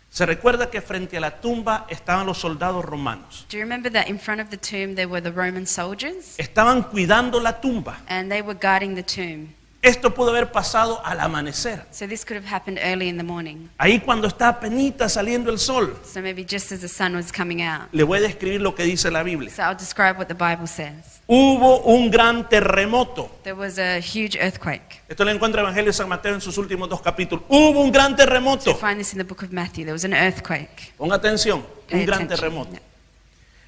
Se recuerda que frente a la tumba estaban los soldados romanos.
Do you remember that in front of the tomb there were the Roman soldiers?
Estaban cuidando la tumba.
And they were guarding the tomb.
Esto pudo haber pasado al amanecer.
So this could have happened early in the morning.
Ahí cuando está apenita saliendo el sol.
So maybe just as the sun was coming out.
Le voy a describir lo que dice la Biblia.
So I'll describe what the Bible says.
Hubo un gran terremoto.
There was a huge earthquake.
Esto lo encuentra el Evangelio de San Mateo en sus últimos 2 capítulos. Hubo un gran
So
terremoto.
you find this in the book of Matthew. There was an earthquake.
Ponga atención,
Pay
un gran
attention.
terremoto.
Yeah.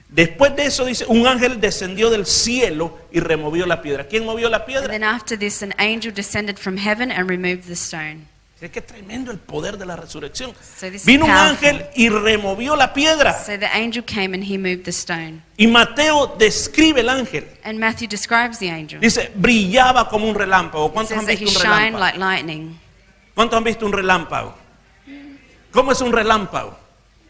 Después de eso dice, un ángel descendió del cielo y removió la piedra. ¿Quién movió la
And
piedra?
then after this, an angel descended from heaven and removed the stone.
Es que es tremendo el poder de la resurrección.
So this is
Vino un
powerful.
ángel y removió la piedra.
So the angel came and he moved the stone.
Y Mateo describe el ángel.
And Matthew describes the angel.
Dice, brillaba como un relámpago.
It
¿Cuántos
says
han
that he
visto un
shined
relámpago?
like lightning.
¿Cuántos han visto un relámpago? ¿Cómo es un relámpago?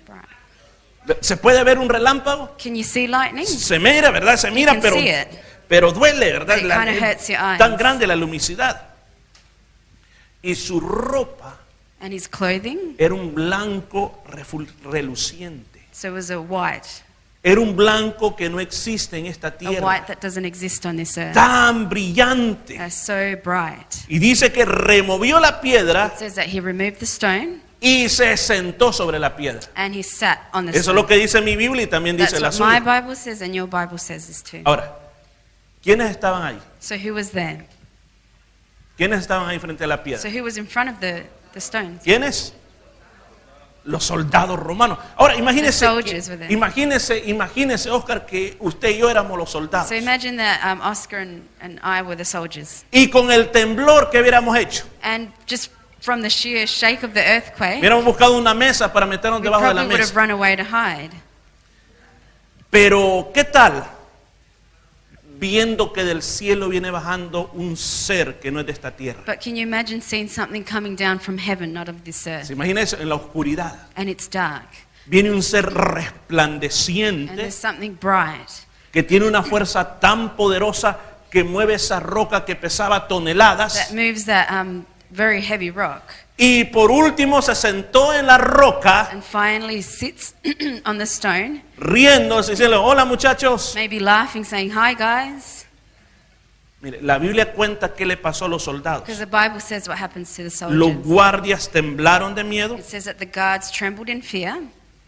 Right.
¿Se puede ver un relámpago?
Can you see lightning?
Se mira, ¿verdad? Se mira,
can
pero,
see it.
pero duele, ¿verdad?
But it kinda hurts your eyes.
Tan grande la luminosidad. Y su ropa
And his clothing,
era un blanco reluciente.
so it was a white.
Era un blanco que no existe en esta
A
tierra.
white that doesn't exist on this earth.
Tan brillante.
So bright.
Y dice que removió la piedra
It says that he removed the stone
y se sentó sobre la piedra.
and he sat on the
Eso es
stone.
lo que dice mi Biblia y también
That's
dice la
what my
suya.
Bible says and your Bible says this too.
Ahora, ¿quiénes estaban ahí?
So who was there?
¿Quiénes estaban ahí frente a la
So
piedra?
who was in front of the stones?
¿Quiénes? Los soldados romanos. Ahora, imagínese,
The soldiers were there.
imagínese, Oscar, que usted y yo éramos los soldados.
So imagine that Oscar and I were the soldiers.
Y con el temblor que hubiéramos hecho,
And just from the sheer shake of the earthquake,
hubiéramos buscado una mesa para meternos
we
debajo de la
probably would have
mesa.
run away to hide.
Pero, ¿qué tal? Viendo que del cielo viene bajando un ser que no es de esta tierra.
But can you imagine seeing something coming down from heaven, not of this earth?
¿Se imagina eso? En la oscuridad.
And it's dark.
Viene un ser
And
resplandeciente
there's something bright
que tiene una fuerza tan poderosa que mueve esa roca que pesaba toneladas.
that moves that very heavy rock
Y por último se sentó en la roca,
and finally sits on the stone,
riéndose, diciendo, hola muchachos.
maybe laughing, saying, "Hi guys,"
Mire, la Biblia cuenta qué le pasó a los soldados.
because the Bible says what happens to the
Los
soldiers.
guardias temblaron de miedo,
It says that the guards trembled in fear,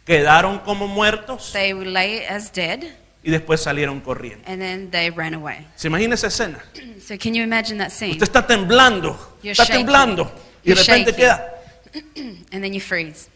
quedaron como muertos
they lay as dead,
y después salieron corriendo.
and then they ran away.
¿Se imagina esa escena?
So can you imagine that scene?
Usted está temblando,
You're
está
shaking.
temblando y de
You're
repente
shaking.
queda
And then you freeze.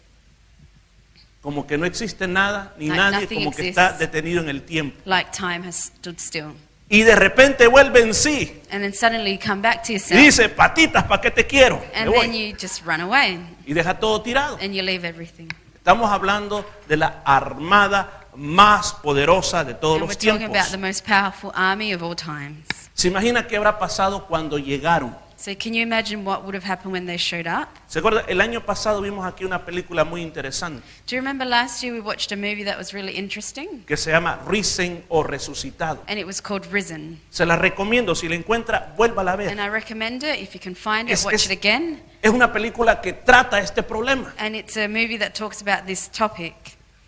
como que no existe nada ni
Like
nadie,
nothing
como que
exists.
está detenido en el tiempo.
Like time has stood still.
Y de repente vuelve en sí
And then suddenly you come back to
y
yourself,
dice, patitas, ¿para qué te quiero? Me
and
voy.
then you just run away,
Y deja todo tirado.
and you leave everything.
Estamos hablando de la armada más poderosa de todos
And we're
los
talking
tiempos.
about the most powerful army of all times.
¿Se imagina qué habrá pasado cuando llegaron?
So can you imagine what would have happened when they showed up?
¿Se acuerda? El año pasado vimos aquí una película muy interesante
Do you remember last year we watched a movie that was really interesting?
que se llama Risen o Resucitado.
And it was called Risen.
Se la recomiendo, si la encuentra, vuélvala a ver.
And I recommend it. If you can find it,
Es-
watch
es-
it again.
Es una película que trata este problema.
And it's a movie that talks about this topic.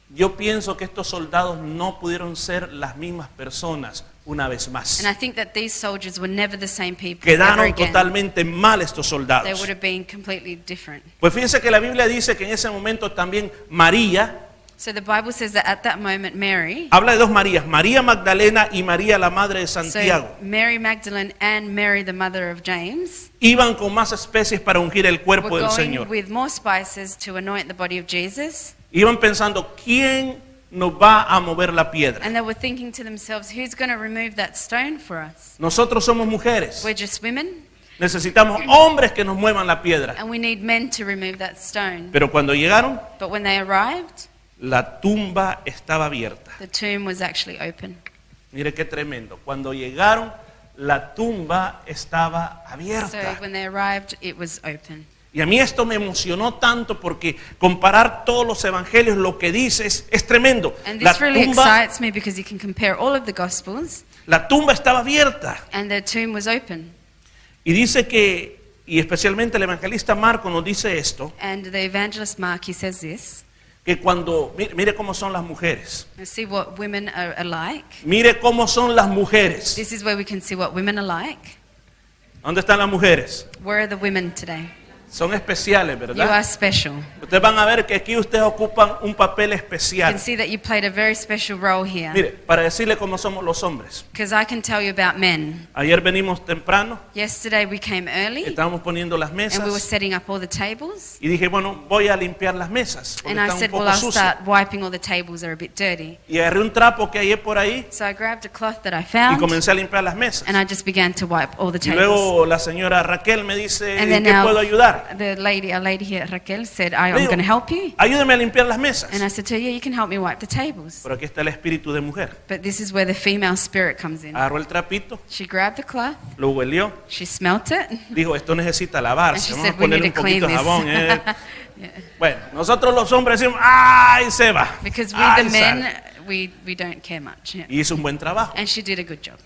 Yo pienso que estos soldados no pudieron ser las mismas personas una vez más.
And I think that these soldiers were never the same people ever
Quedaron
again.
totalmente mal estos
They
soldados.
would have been completely different.
Pues fíjense que la Biblia dice que en ese momento también María,
So the Bible says that at that moment Mary,
habla de dos Marías, María Magdalena y María la madre de
so
Santiago,
Mary Magdalene and Mary the mother of James,
iban con más especies para ungir el
were
cuerpo del
going
Señor.
with more spices to anoint the body of Jesus.
Iban pensando, ¿quién nos va a mover la piedra?
And they were thinking to themselves, who's going to remove that stone for us?
Nosotros somos mujeres,
We're just women,
necesitamos hombres que nos muevan la piedra.
and we need men to remove that stone.
Pero cuando llegaron,
But when they arrived,
la tumba estaba abierta.
the tomb was actually open.
Mire qué tremendo. Cuando llegaron, la tumba estaba
So
abierta.
when they arrived, it was open.
Y a mí esto me emocionó tanto porque comparar todos los evangelios, lo que dice es tremendo.
And
La
this really
tumba,
excites me because you can compare all of the Gospels,
la tumba estaba abierta.
and the tomb was open.
Y dice que, y especialmente el evangelista Marco nos dice esto,
And the evangelist Mark, he says this.
que cuando, mire cómo son las mujeres.
Let's see what women are like.
Mire cómo son las mujeres.
This is where we can see what women are like.
¿Dónde están las mujeres?
Where are the women today?
Son especiales,
You are
¿verdad?
special.
Ustedes van a ver que aquí ustedes ocupan un papel
You
especial.
can see that you played a very special role here.
Mire, para decirle cómo somos los hombres.
Because I can tell you about men.
Ayer venimos temprano,
Yesterday we came early
estábamos poniendo las
and we were
mesas
setting up all the tables.
y dije, bueno, voy a limpiar las mesas porque
And I
están un
said, well,
poco
I'll
sucias.
start wiping all the tables, they're a bit dirty.
Y agarré un trapo que hay por ahí
So I grabbed a cloth that I
y
found
comencé a limpiar las mesas.
and I just began to wipe all the
Y
tables.
luego la señora Raquel me dice,
And
¿en
then
qué puedo ayudar?
our lady here, Raquel, said,
Le
I'm
digo,
going to help you.
ayúdeme a limpiar las mesas.
And I said to her, yeah, you can help me wipe the tables.
Pero aquí está el espíritu de mujer.
But this is where the female spirit comes in.
Agarró el trapito,
She grabbed the cloth,
lo huelió,
she smelt it,
dijo, esto necesita
and
lavarse,
she
vamos a
said, we
ponerle
need
un
to clean
poquito de
this.
jabón. Bueno, nosotros los hombres decimos, ¡ay, se va!
Because we,
¡Ay,
the men,
sale!
we don't care much. Yeah.
Y hizo un buen trabajo.
And she did a good job.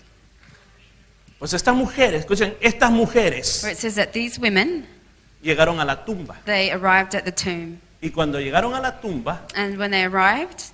Pues estas mujeres, escuchen, estas mujeres
Where it says that these women,
llegaron a la tumba.
they arrived at the tomb.
Y cuando llegaron a la tumba,
And when they arrived,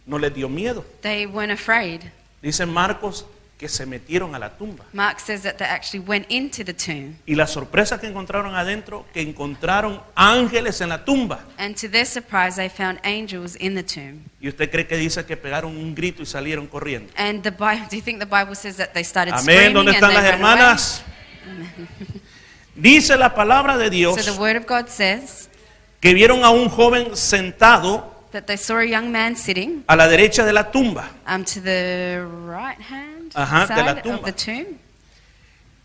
no les dio miedo.
they weren't afraid.
Dice Marcos que se metieron a la tumba.
Mark says that they actually went into the tomb.
Y la sorpresa que encontraron adentro, que encontraron ángeles en la tumba.
And to their surprise, they found angels in the tomb.
¿Y usted cree que dice que pegaron un grito y salieron corriendo?
And the Bible, do you think the Bible says that they started
Amén.
screaming
¿Dónde
and
están
they
las
ran away?
hermanas? Dice la palabra de Dios
So the word of God says
que vieron a un joven sentado
that they saw a young man sitting
a la derecha de la tumba.
to the right hand
Ajá, de la
side
tumba.
of the tomb.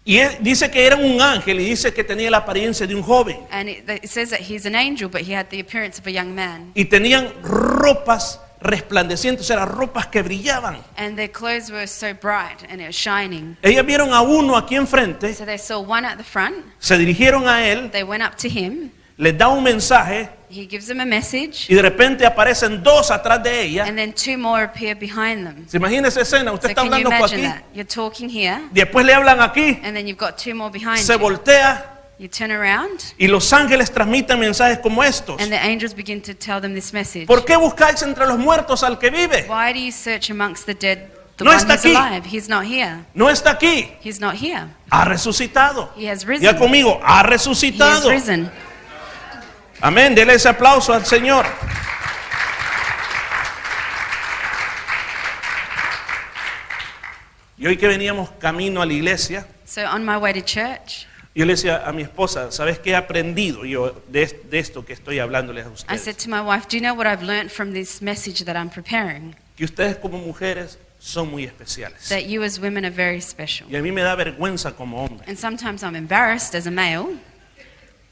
Y él dice que era un ángel y dice que tenía la apariencia de un joven.
And it says that he's an angel, but he had the appearance of a young man.
Y tenían ropas resplandecientes, eran ropas que brillaban.
And their clothes were so bright and it was shining.
Ellas vieron a uno aquí enfrente,
So they saw one at the front.
se dirigieron a él,
They went up to him.
les da un mensaje
He gives them a message.
y de repente aparecen dos atrás de ella.
And then two more appear behind them.
¿Se imagina esa escena? Usted
So
está
can you
hablando por
imagine
aquí,
that? You're talking here,
después le hablan aquí,
and then you've got two more behind
se
you.
voltea
You turn around,
y los ángeles transmiten mensajes como estos.
and the angels begin to tell them this message.
¿Por qué buscáis entre los muertos al que vive?
Why do you search amongst the dead? The
No
one
está
who's
aquí.
alive. He's not here.
No está aquí,
He's not here.
ha resucitado.
He has risen.
Ya conmigo, ha
He has
resucitado.
risen.
Amén, dele ese aplauso al Señor. Y hoy que veníamos camino a la iglesia,
So on my way to church,
yo le decía a mi esposa, ¿sabes qué he aprendido yo de esto que estoy hablándoles a
I said
ustedes?
to my wife, do you know what I've learned from this message that I'm preparing?
Que ustedes como mujeres son muy especiales.
That you as women are very special.
Y a mí me da vergüenza como hombre,
And sometimes I'm embarrassed as a male,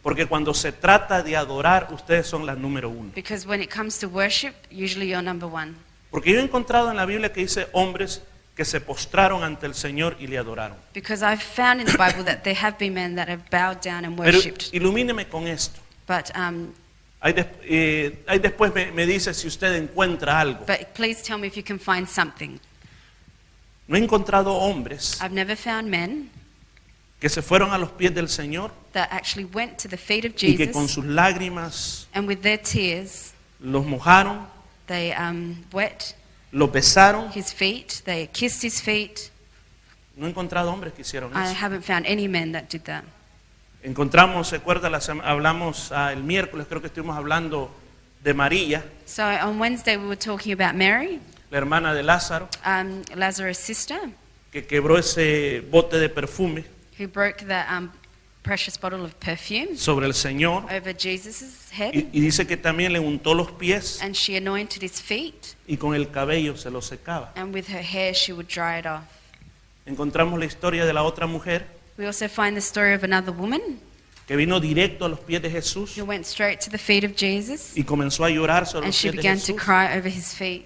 porque cuando se trata de adorar, ustedes son la número uno.
because when it comes to worship, usually you're number one.
Porque yo he encontrado en la Biblia que dice hombres que se postraron ante el Señor y le adoraron.
Because I've found in the Bible that there have been men that have bowed down and
Pero
worshipped.
ilumíneme con esto.
But
Ahí después me dice si usted encuentra algo.
please tell me if you can find something.
No he encontrado hombres
I've never found men
que se fueron a los pies del Señor
that actually went to the feet of
y que con
Jesus
sus lágrimas
and with their tears
los mojaron,
they wet
los besaron.
his feet, they kissed his feet.
No he encontrado hombres que hicieron
I
eso.
haven't found any men that did that.
Encontramos, ¿se acuerda? Hablamos el miércoles, creo que estuvimos hablando de María,
So on Wednesday we were talking about Mary,
la hermana de Lázaro,
Lazarus' sister,
que quebró ese bote de perfume
who broke the precious bottle of perfume
sobre el Señor
over Jesus' head,
y dice que también le untó los pies
and she anointed his feet,
y con el cabello se los secaba.
and with her hair she would dry it off.
Encontramos la historia de la otra mujer
We also find the story of another woman
que vino directo a los pies de Jesús
who went straight to the feet of Jesus,
y comenzó a llorar sobre
and
los
she
pies de
began to
Jesús
cry over his feet,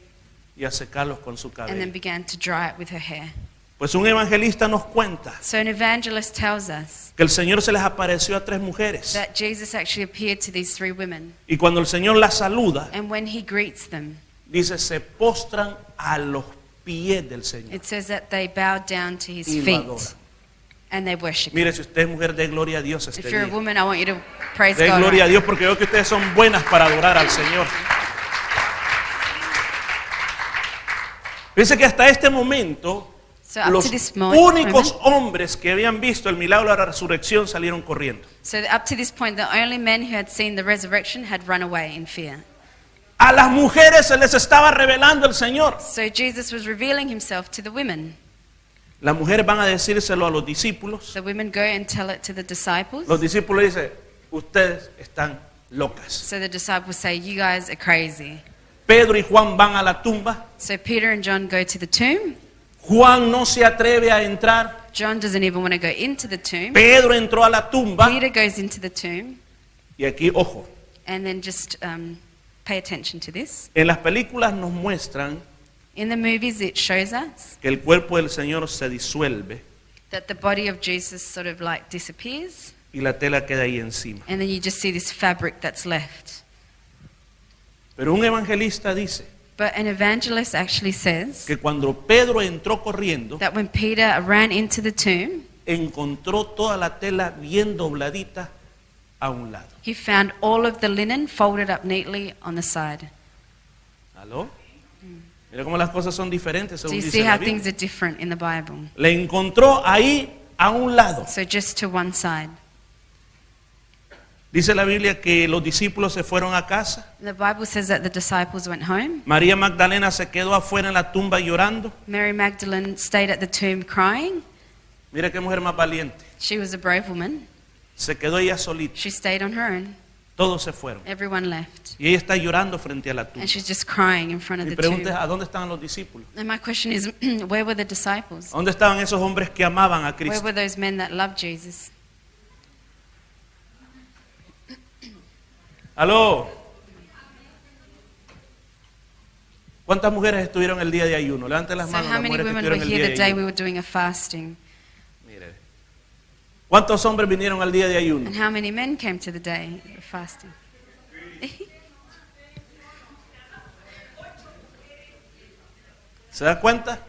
y a secarlos con su
and then
cabello.
began to dry it with her hair.
Pues un evangelista nos cuenta
So an evangelist tells us
que el Señor se les apareció a 3 mujeres.
that Jesus actually appeared to these 3 women.
Y cuando el Señor las saluda,
And when he greets them,
dice, se postran a los pies del Señor.
it says that they bowed down to his
Y lo
feet
adoran.
and they worship him.
Mire, si usted es mujer, de gloria a Dios este
If you're a
día.
woman, I want you to praise
De
God.
gloria a
right?
Dios porque veo que ustedes son buenas para adorar al Señor. Dice que hasta este momento
So up
los
to this
únicos
moment,
hombres que habían visto el milagro de la resurrección salieron corriendo.
so up to this point, the only men who had seen the resurrection had run away in fear.
A las mujeres se les estaba revelando el Señor.
So Jesus was revealing himself to the women.
Las mujeres van a decírselo a los discípulos.
The women go and tell it to the disciples.
Los discípulos dicen, ustedes están locas.
So the disciples say, you guys are crazy.
Pedro y Juan van a la tumba.
So Peter and John go to the tomb.
Juan no se atreve a entrar.
John doesn't even want to go into the tomb.
Pedro entró a la tumba.
Peter goes into the tomb.
Y aquí, ojo,
And then just pay attention to this.
en las películas nos muestran
In the movies, it shows us
que el cuerpo del Señor se disuelve
that the body of Jesus sort of like disappears.
y la tela queda ahí encima.
And then you just see this fabric that's left.
Pero un evangelista dice
But an evangelist actually says
que cuando Pedro entró corriendo,
that when Peter ran into the tomb,
encontró toda la tela bien dobladita a un lado.
he found all of the linen folded up neatly on the side.
¿Aló? Mira cómo las cosas son diferentes
Do
según
you
dice
see
la
how things
Biblia.
are different in the Bible?
Le encontró ahí a un lado.
So just to one side.
Dice la Biblia que los discípulos se fueron a casa.
The Bible says that the disciples went home.
María Magdalena se quedó afuera en la tumba llorando.
Mary Magdalene stayed at the tomb crying.
Mira qué mujer más valiente.
She was a brave woman.
Se quedó ella solita.
She stayed on her own.
Todos se fueron.
Everyone left.
Y ella está llorando frente a la tumba.
And she's just crying in front of
Mi
the tomb.
pregunta es, ¿a dónde estaban los discípulos?
And my question is, where were the disciples?
¿Dónde estaban esos hombres que amaban a
Where
Cristo?
were those men that loved Jesus?
Aló. ¿Cuántas mujeres estuvieron el día de ayuno? Levanten las
So
manos
how
las
many
mujeres que
women were
estuvieron el
here
día
the
de
day we
ayuno.
were doing a fasting?
Mire. ¿Cuántos hombres vinieron al día de ayuno?
And how many men came to the day of fasting?
¿Se da cuenta?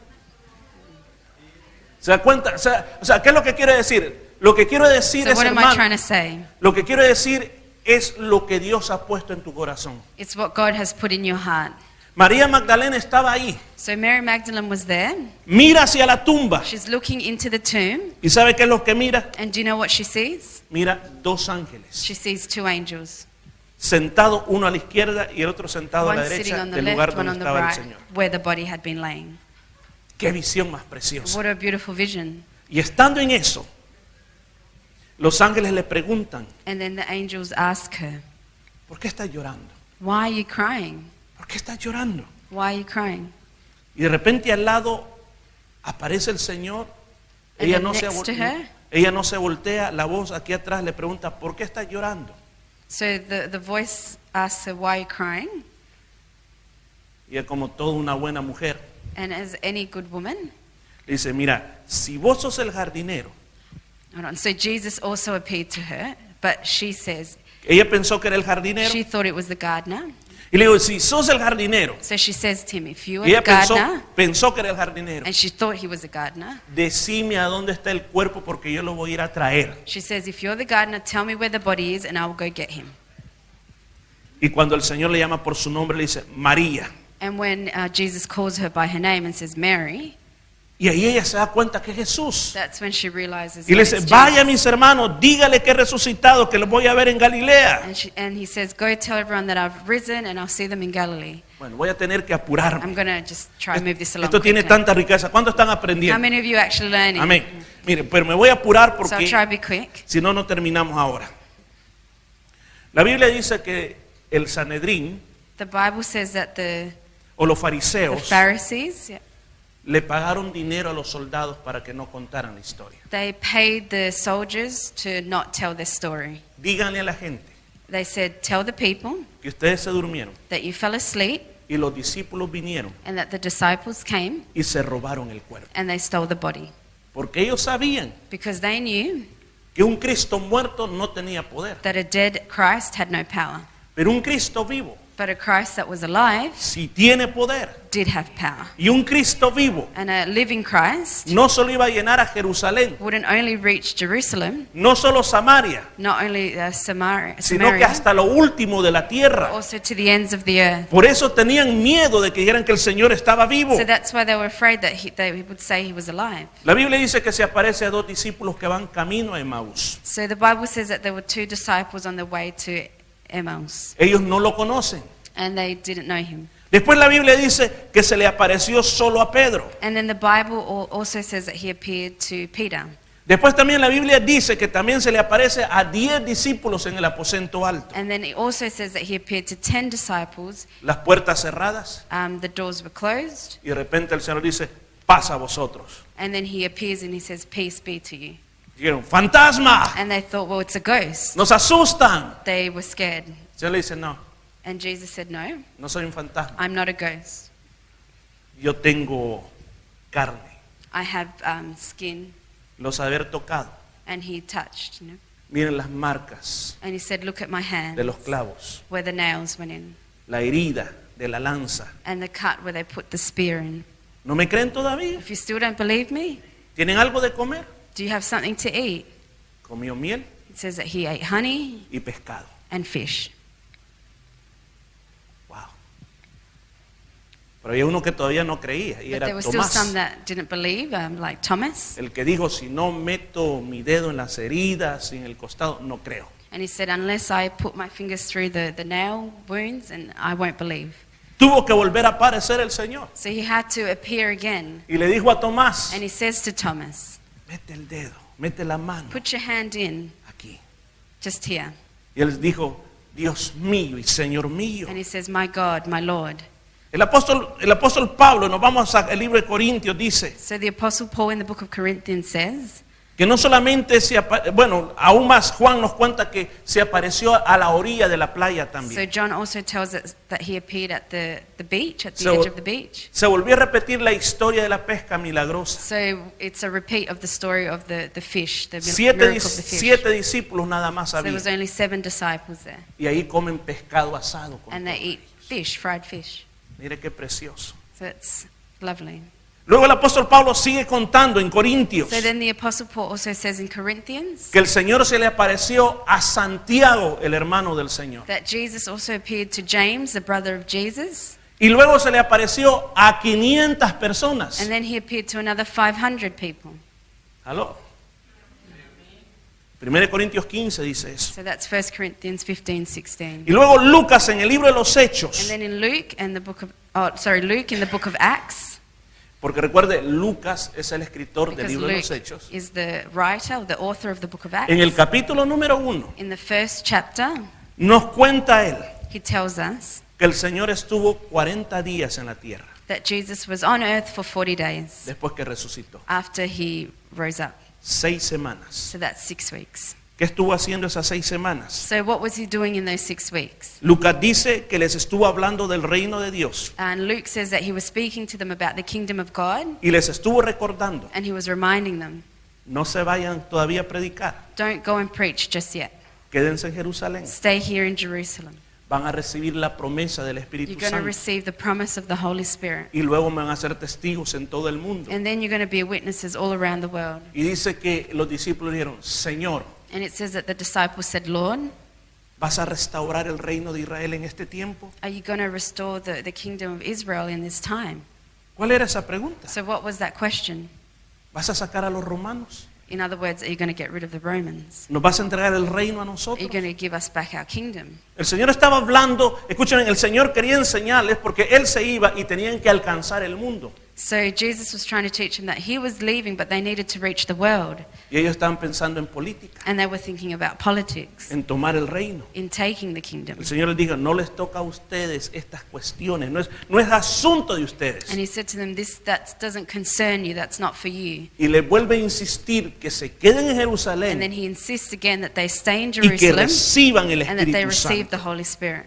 ¿Se da cuenta? O sea, ¿qué es lo que quiero decir? Lo que quiero decir
So
es,
what am I
hermano,
trying to say?
lo que quiero decir es lo que Dios ha puesto en tu corazón.
It's what God has put in your heart.
María Magdalena estaba ahí.
So Mary Magdalene was there.
Mira hacia la tumba.
She's looking into the tomb.
¿Y sabe qué es lo que mira?
And do you know what she sees?
Mira 2 ángeles.
She sees 2 angels.
Sentado uno a la izquierda y el otro sentado a la
One sitting
derecha
on the
del lugar
left, one
donde
on the
estaba el
right,
Señor.
where the body had been laying.
Qué visión más preciosa.
What a beautiful vision.
Y estando en eso, los ángeles le preguntan,
And then the angels ask her,
¿por qué estás llorando?
why are you crying?
¿Por qué estás llorando?
Why are you crying?
Y de repente al lado aparece el Señor.
And
Ella
then
no, se
next to her?
ella no se voltea. La voz aquí atrás le pregunta, ¿por qué estás llorando?
So the voice asks her, why are you crying?
Y ella, como toda una buena mujer,
And as any good woman,
le dice, mira, si vos sos el jardinero.
hold on. So Jesus also appeared to her, but she says,
Ella pensó que era el jardinero.
she thought it was the gardener.
Y le digo, si sos el jardinero.
So she says to him, if you are
Y
the
ella
gardener,
pensó que era el jardinero.
and she thought he was a gardener,
Decime a dónde está el cuerpo porque yo lo voy a ir a traer.
she says, if you're the gardener, tell me where the body is and I will go get him.
Y cuando el Señor le llama por su nombre, le dice, María.
And when Jesus calls her by her name and says, Mary,
Y ahí ella se da cuenta que es Jesús.
that's when she realizes
Y le
that
dice,
it's
vaya
Jesus.
mis hermanos, dígale que he resucitado, que los voy a ver en Galilea.
And he says, go tell everyone that I've risen and I'll see them in Galilee.
Bueno, voy a tener que
I'm
apurarme.
going to just try and move this along
Esto tiene
quickly.
tanta riqueza. ¿Cuántos están
How
aprendiendo?
many of you are actually learning?
Amén. Mire, pero me voy a apurar
So I'll
porque
try to be quick.
si no, no terminamos ahora. La Biblia dice que el Sanedrín
The Bible says that the
o los
the
fariseos
Pharisees,
le pagaron dinero a los soldados para que no contaran la historia.
they paid the soldiers to not tell their story.
Díganle a la gente
They said, tell the people
que ustedes se durmieron
that you fell asleep
y los discípulos vinieron
and that the disciples came
y se robaron el cuerpo.
and they stole the body.
Porque ellos sabían
Because they knew
que un Cristo muerto no tenía poder,
that a dead Christ had no power.
pero un Cristo vivo
But a Christ that was alive
sí tiene poder.
did have power.
Y un Cristo vivo
And a living Christ
no solo iba a llenar a Jerusalén,
wouldn't only reach Jerusalem,
no solo Samaria,
not only Samaria,
sino que hasta lo último de la tierra.
also to the ends of the earth.
Por eso tenían miedo de que dijeran que el Señor estaba vivo.
So that's why they were afraid that they would say he was alive.
La Biblia dice que se aparece a dos discípulos que van camino a Emaús.
So the Bible says that there were two disciples on the way to Emmaus,
Ellos no lo conocen.
and they didn't know him.
Después la Biblia dice que se le apareció solo a Pedro.
And then the Bible also says that he appeared to Peter.
Después también la Biblia dice que también se le aparece a 10 discípulos en el aposento alto.
And then it also says that he appeared to 10 disciples.
Las puertas cerradas
The doors were closed.
y de repente el Señor dice, pasa a vosotros.
And then he appears and he says, peace be to you.
Dijeron, fantasma,
And they thought, well, it's a ghost.
nos asustan.
They were scared.
El Señor le dice, no,
And Jesus said, no,
no soy un fantasma.
I'm not a ghost.
Yo tengo carne,
I have skin.
los haber tocado.
And he touched, you know.
Miren las marcas
And he said, look at my hands,
de los clavos,
where the nails went in.
la herida de la lanza.
And the cut where they put the spear in.
¿No me creen todavía?
If you still don't believe me,
¿Tienen algo de comer?
do you have something to eat?
Comió miel
It says that he ate honey
y pescado.
and fish.
Wow. Pero había uno que todavía no creía y
But
era
there were still some
Tomás.
that didn't believe, like Thomas.
El que dijo, si no meto mi dedo en las heridas, en el costado, no creo.
And he said, unless I put my fingers through the nail wounds, and I won't believe.
Tuvo que volver a aparecer el Señor.
So he had to appear again.
Y le dijo a Tomás,
And he says to Thomas,
mete el dedo, mete la mano
put your hand in,
aquí.
just here.
Y él dijo, Dios mío y Señor mío.
And he says, my God, my Lord.
El apóstol Pablo, nos vamos al libro de Corintios, dice
So the Apostle Paul in the book of Corinthians says
que no solamente bueno, aún más Juan nos cuenta que se apareció a la orilla de la playa
So
también.
John also tells us that he appeared at the beach, at the
So-
edge of the beach.
Se volvió a repetir la historia de la pesca milagrosa.
So it's a repeat of the story of the fish, the
Siete
miracle of the fish.
discípulos nada más
So there
había.
was only 7 disciples there.
Y ahí comen pescado asado. con
And they
todo.
eat fish, fried fish.
Mire qué precioso.
So it's lovely.
Luego el apóstol Pablo sigue contando en Corintios
So then the Apostle Paul also says in Corinthians
que el Señor se le apareció a Santiago, el hermano del Señor.
that Jesus also appeared to James, the brother of Jesus.
Y luego se le apareció a 500 personas.
And then he appeared to another 500 people.
¿Aló? 1 Corintios 15 dice eso.
So that's 1 Corinthians 15:16.
Y luego Lucas en el libro de los
And
Hechos,
then in Luke in the book of Luke in the book of Acts,
porque recuerde, Lucas es el escritor del
because
libro de los
Luke
Hechos.
is the writer, the author of the book of Acts.
En el capítulo número 1
In the first chapter,
nos cuenta él
he tells us
que el Señor estuvo 40 días en la tierra
that Jesus was on earth for 40 days
después que resucitó.
after he rose up.
6 semanas.
So that's 6 weeks.
¿Qué estuvo haciendo esas 6 semanas?
So what was he doing in those 6 weeks?
Lucas dice que les estuvo hablando del reino de Dios
And Luke says that he was speaking to them about the kingdom of God,
y les estuvo recordando,
and he was reminding them,
no se vayan todavía a predicar,
don't go and preach just yet.
quédense en Jerusalén,
Stay here in Jerusalem.
van a recibir la promesa del
You're
Espíritu
going to
Santo
receive the promise of the Holy Spirit.
y luego van a ser testigos en todo el mundo.
And then you're going to be witnesses all around the world.
Y dice que los discípulos dijeron, Señor,
And it says that the disciples said, Lord,
¿vas a restaurar el reino de Israel en este tiempo?
are you going to restore the kingdom of Israel in this time?
¿Cuál era esa pregunta?
So what was that question?
¿Vas a sacar a los romanos?
In other words, are you going to get rid of the Romans?
¿Nos vas a entregar el reino a
Are
nosotros?
you going to give us back our kingdom?
El Señor estaba hablando, escuchen, el Señor quería enseñarles porque Él se iba y tenían que alcanzar el mundo.
So Jesus was trying to teach them that he was leaving, but they needed to reach the world.
Y ellos estaban pensando en política,
And they were thinking about politics,
en tomar el reino.
in taking the kingdom.
El Señor les dijo, no les toca a ustedes estas cuestiones, no es asunto de ustedes.
And he said to them, that doesn't concern you, that's not for you.
Y les vuelve a insistir que se queden en
And then
Jerusalén
he insists again that they stay in
y que
Jerusalem
reciban el
and that they
Espíritu
receive
Santo.
the Holy Spirit.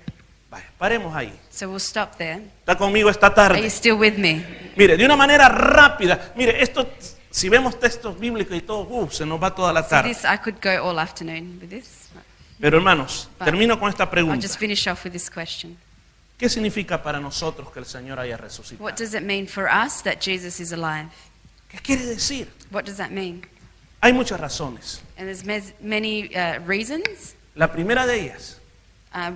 Vaya, paremos ahí.
So we'll stop there.
¿Está conmigo esta
Are you
tarde?
still with me?
Mire, de una manera rápida. Mire, esto, si vemos textos bíblicos y todo, se nos va toda la
So
tarde.
this, I could go all afternoon with this.
Pero hermanos, termino con esta
I'll
pregunta.
just finish off with this question.
¿Qué significa para nosotros que el Señor haya resucitado?
What does it mean for us that Jesus is alive?
¿Qué quiere decir?
What does that mean?
Hay muchas razones.
And there's many reasons.
La primera de ellas,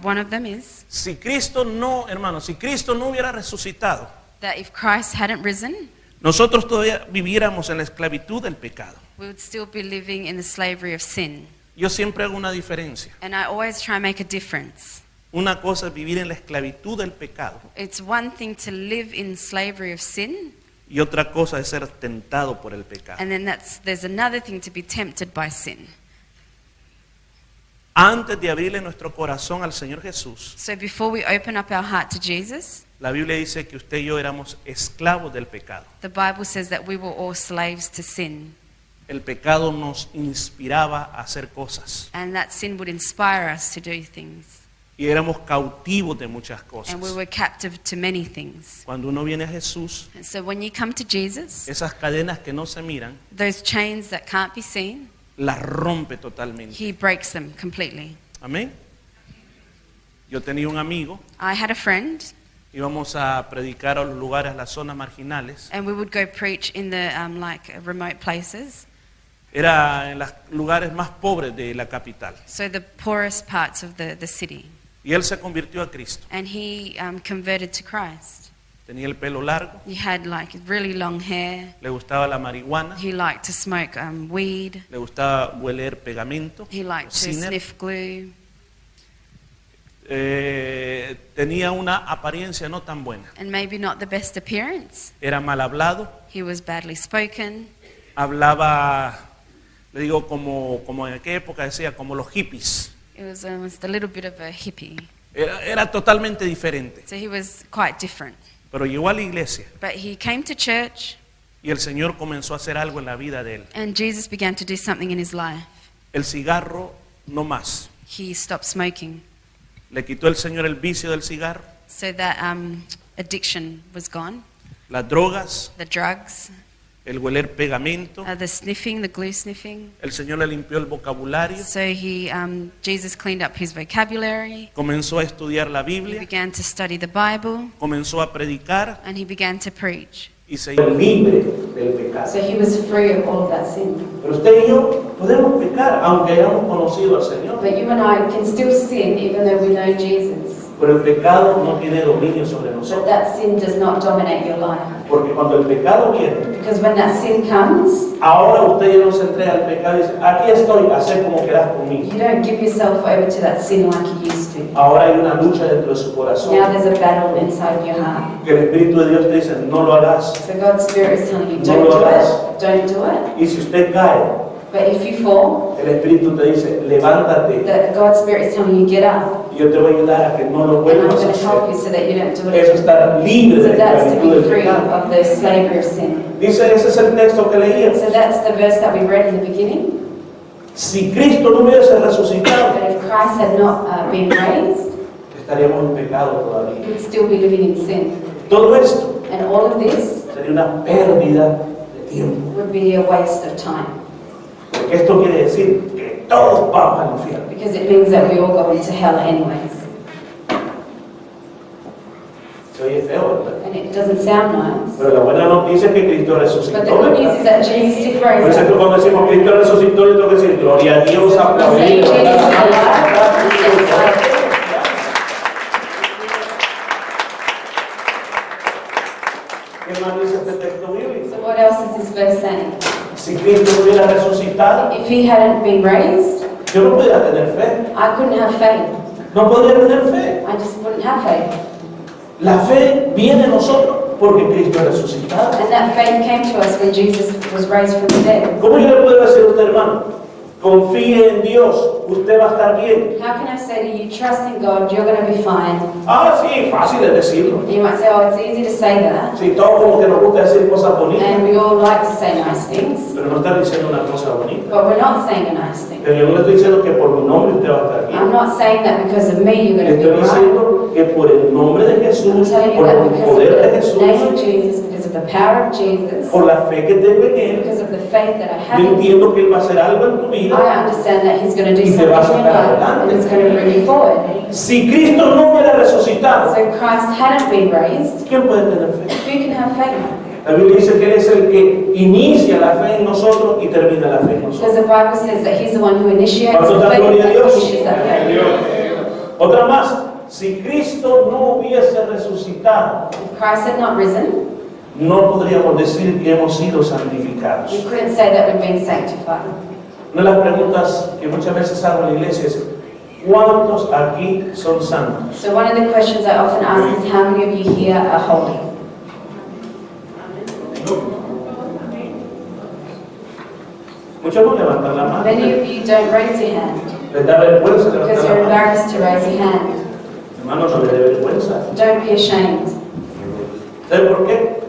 One of them is
si Cristo no, hermanos, si Cristo no hubiera resucitado,
that if Christ hadn't risen,
nosotros todavía viviéramos en la esclavitud del pecado.
we would still be living in the slavery of sin.
Yo siempre hago una diferencia.
And I always try and make a difference.
Una cosa es vivir en la esclavitud del pecado
It's one thing to live in slavery of sin,
y otra cosa es ser tentado por el pecado.
and then there's another thing to be tempted by sin.
Antes de abrirle nuestro corazón al Señor Jesús,
So before we open up our heart to Jesus,
la Biblia dice que usted y yo éramos esclavos del pecado.
the Bible says that we were all slaves to sin,
El pecado nos inspiraba a hacer cosas
and that sin would inspire us to do things,
y éramos cautivos de muchas cosas.
and we were captive to many things.
Cuando uno viene a Jesús,
And so when you come to Jesus,
esas cadenas que no se miran,
those chains that can't be seen,
las rompe totalmente.
He breaks them completely.
Amén. Yo tenía un amigo,
I had a friend,
íbamos a predicar a los lugares, a las zonas marginales.
and we would go preach in the remote places,
Era en los lugares más pobres de la capital.
so the poorest parts of the city.
Y él se convirtió a Cristo.
And he converted to Christ.
Tenía el pelo largo,
He had like really long hair.
le gustaba la marihuana,
He liked to smoke weed.
le gustaba hueler pegamento,
He liked to
ciner.
sniff glue.
Tenía una apariencia no tan buena.
And maybe not the best appearance.
Era mal hablado,
He was badly spoken.
hablaba, le digo como en aquella época decía, como los hippies.
It was almost a little bit of a hippie.
Era totalmente diferente.
So he was quite different.
Pero llegó a la iglesia
But he came to church,
y el Señor comenzó a hacer algo en la vida de él.
and Jesus began to do something in his life.
El cigarro no más.
He stopped smoking.
Le quitó el Señor el vicio del cigarro,
So that addiction was gone.
las drogas,
The drugs,
el hueler pegamento.
the sniffing, the glue sniffing.
El Señor le limpió el vocabulario,
So Jesus cleaned up his vocabulary.
comenzó a estudiar la
He
Biblia,
began to study the Bible,
comenzó a predicar
and he began to preach.
y se hizo libre del pecado.
So he was free of all of that sin.
Pero usted y yo podemos pecar aunque hayamos conocido al Señor.
But you and I can still sin even though we know Jesus.
Pero el pecado no tiene dominio sobre
But
nosotros.
that sin does not dominate your life.
Porque cuando el pecado viene,
Because when that sin comes,
ahora usted ya no se entrega al pecado y dice, aquí estoy, hacer como quieras conmigo.
you don't give yourself over to that sin like you used to.
Ahora hay una lucha dentro de su corazón.
Now there's a battle inside your heart.
Que el Espíritu de Dios te dice, no lo hagas.
So God's Spirit is telling you,
No
don't
lo
do
hagas.
it, don't do it.
Y si usted cae,
But if you fall,
el Espíritu te dice, levántate
that God's Spirit is telling you, get up.
y yo te voy a ayudar a que no lo
And I'm
vuelvas a
going to help you
hacer.
so that you don't do it.
Eso es estar libre
So
de la
that's to
esclavitud
be
del
free
pecado.
of the slavery of sin.
Dice, ese es el texto que leíamos.
So that's the verse that we read in the beginning.
Si Cristo no hubiese resucitado,
But if Christ had not been raised,
estaríamos en pecado todavía.
we'd still be living in sin.
Todo esto
And all of this
sería una pérdida de tiempo.
would be a waste of time.
Porque esto quiere decir que todos vamos al infierno.
Because it means that we all go into hell anyways.
Se oye feo, ¿verdad?
And it doesn't sound nice.
Pero la buena noticia es que Cristo
But
resucitó.
the good news
¿verdad?
is that Jesus did
Por
raise
eso es
up.
que cuando decimos Cristo resucitó, le tengo que decir gloria a Dios,
Say
aplaudir.
Jesus is
¿verdad?
alive.
¿Qué más dice este texto bíblico?
So what else is this verse saying?
Si Cristo no hubiera resucitado,
If he hadn't been raised,
yo no pudiera tener fe.
I couldn't have faith.
No podría tener fe.
I just wouldn't have faith.
La fe viene a nosotros porque Cristo es resucitado.
And that faith came to us when Jesus was raised from the dead.
¿Cómo yo le puedo decir a usted, hermano? confíe en Dios, usted va a estar bien.
How can I say to you, trust in God, you're going to be fine?
Ah, sí, fácil es decirlo.
And you might say, oh, it's easy to say that.
Sí, todos como que nos gusta decir cosas bonitas,
And we all like to say nice things.
pero no está diciendo una cosa bonita.
But we're not saying a nice thing.
Pero yo no le estoy diciendo que por mi nombre usted va a estar bien.
I'm not saying that because of me you're
Le
going to be
estoy
right.
diciendo que por el nombre de
I'm
Jesús,
telling you
por
that
el
because
poder de
of the
Jesús,
name of Jesus, because of the power of Jesus,
por la fe que tengo en Él,
because of the faith that I
yo
have in Him,
entiendo que Él va a hacer algo en tu vida.
I understand that He's going to do
Y te va a
something in your
sacar
life
adelante.
and He's going to bring you forward.
Si Cristo no hubiera resucitado,
So if Christ hadn't been raised,
¿quién puede tener fe?
who can have faith?
La Biblia dice que Él es el que inicia la fe en nosotros y termina la fe en
Because
nosotros.
the Bible says that He's the one who initiates
¿Cuánto
the
da
faith
gloria a
and
Dios?
finishes that faith.
Otra más, si Cristo no hubiese resucitado,
If Christ had not risen,
no podríamos decir que hemos sido santificados.
we couldn't say that we've been sanctified.
Una de las preguntas que muchas veces hago en la iglesia es, ¿cuántos aquí son santos?
So one of the questions I often ask is, how many of you here are holy?
Muchos no levantan la mano.
Many of you don't raise your hand
Les da vergüenza levantar
because
la
you're
mano.
embarrassed to raise your hand.
Hermanos, no le dé vergüenza.
Don't be ashamed.
¿Sabe por qué?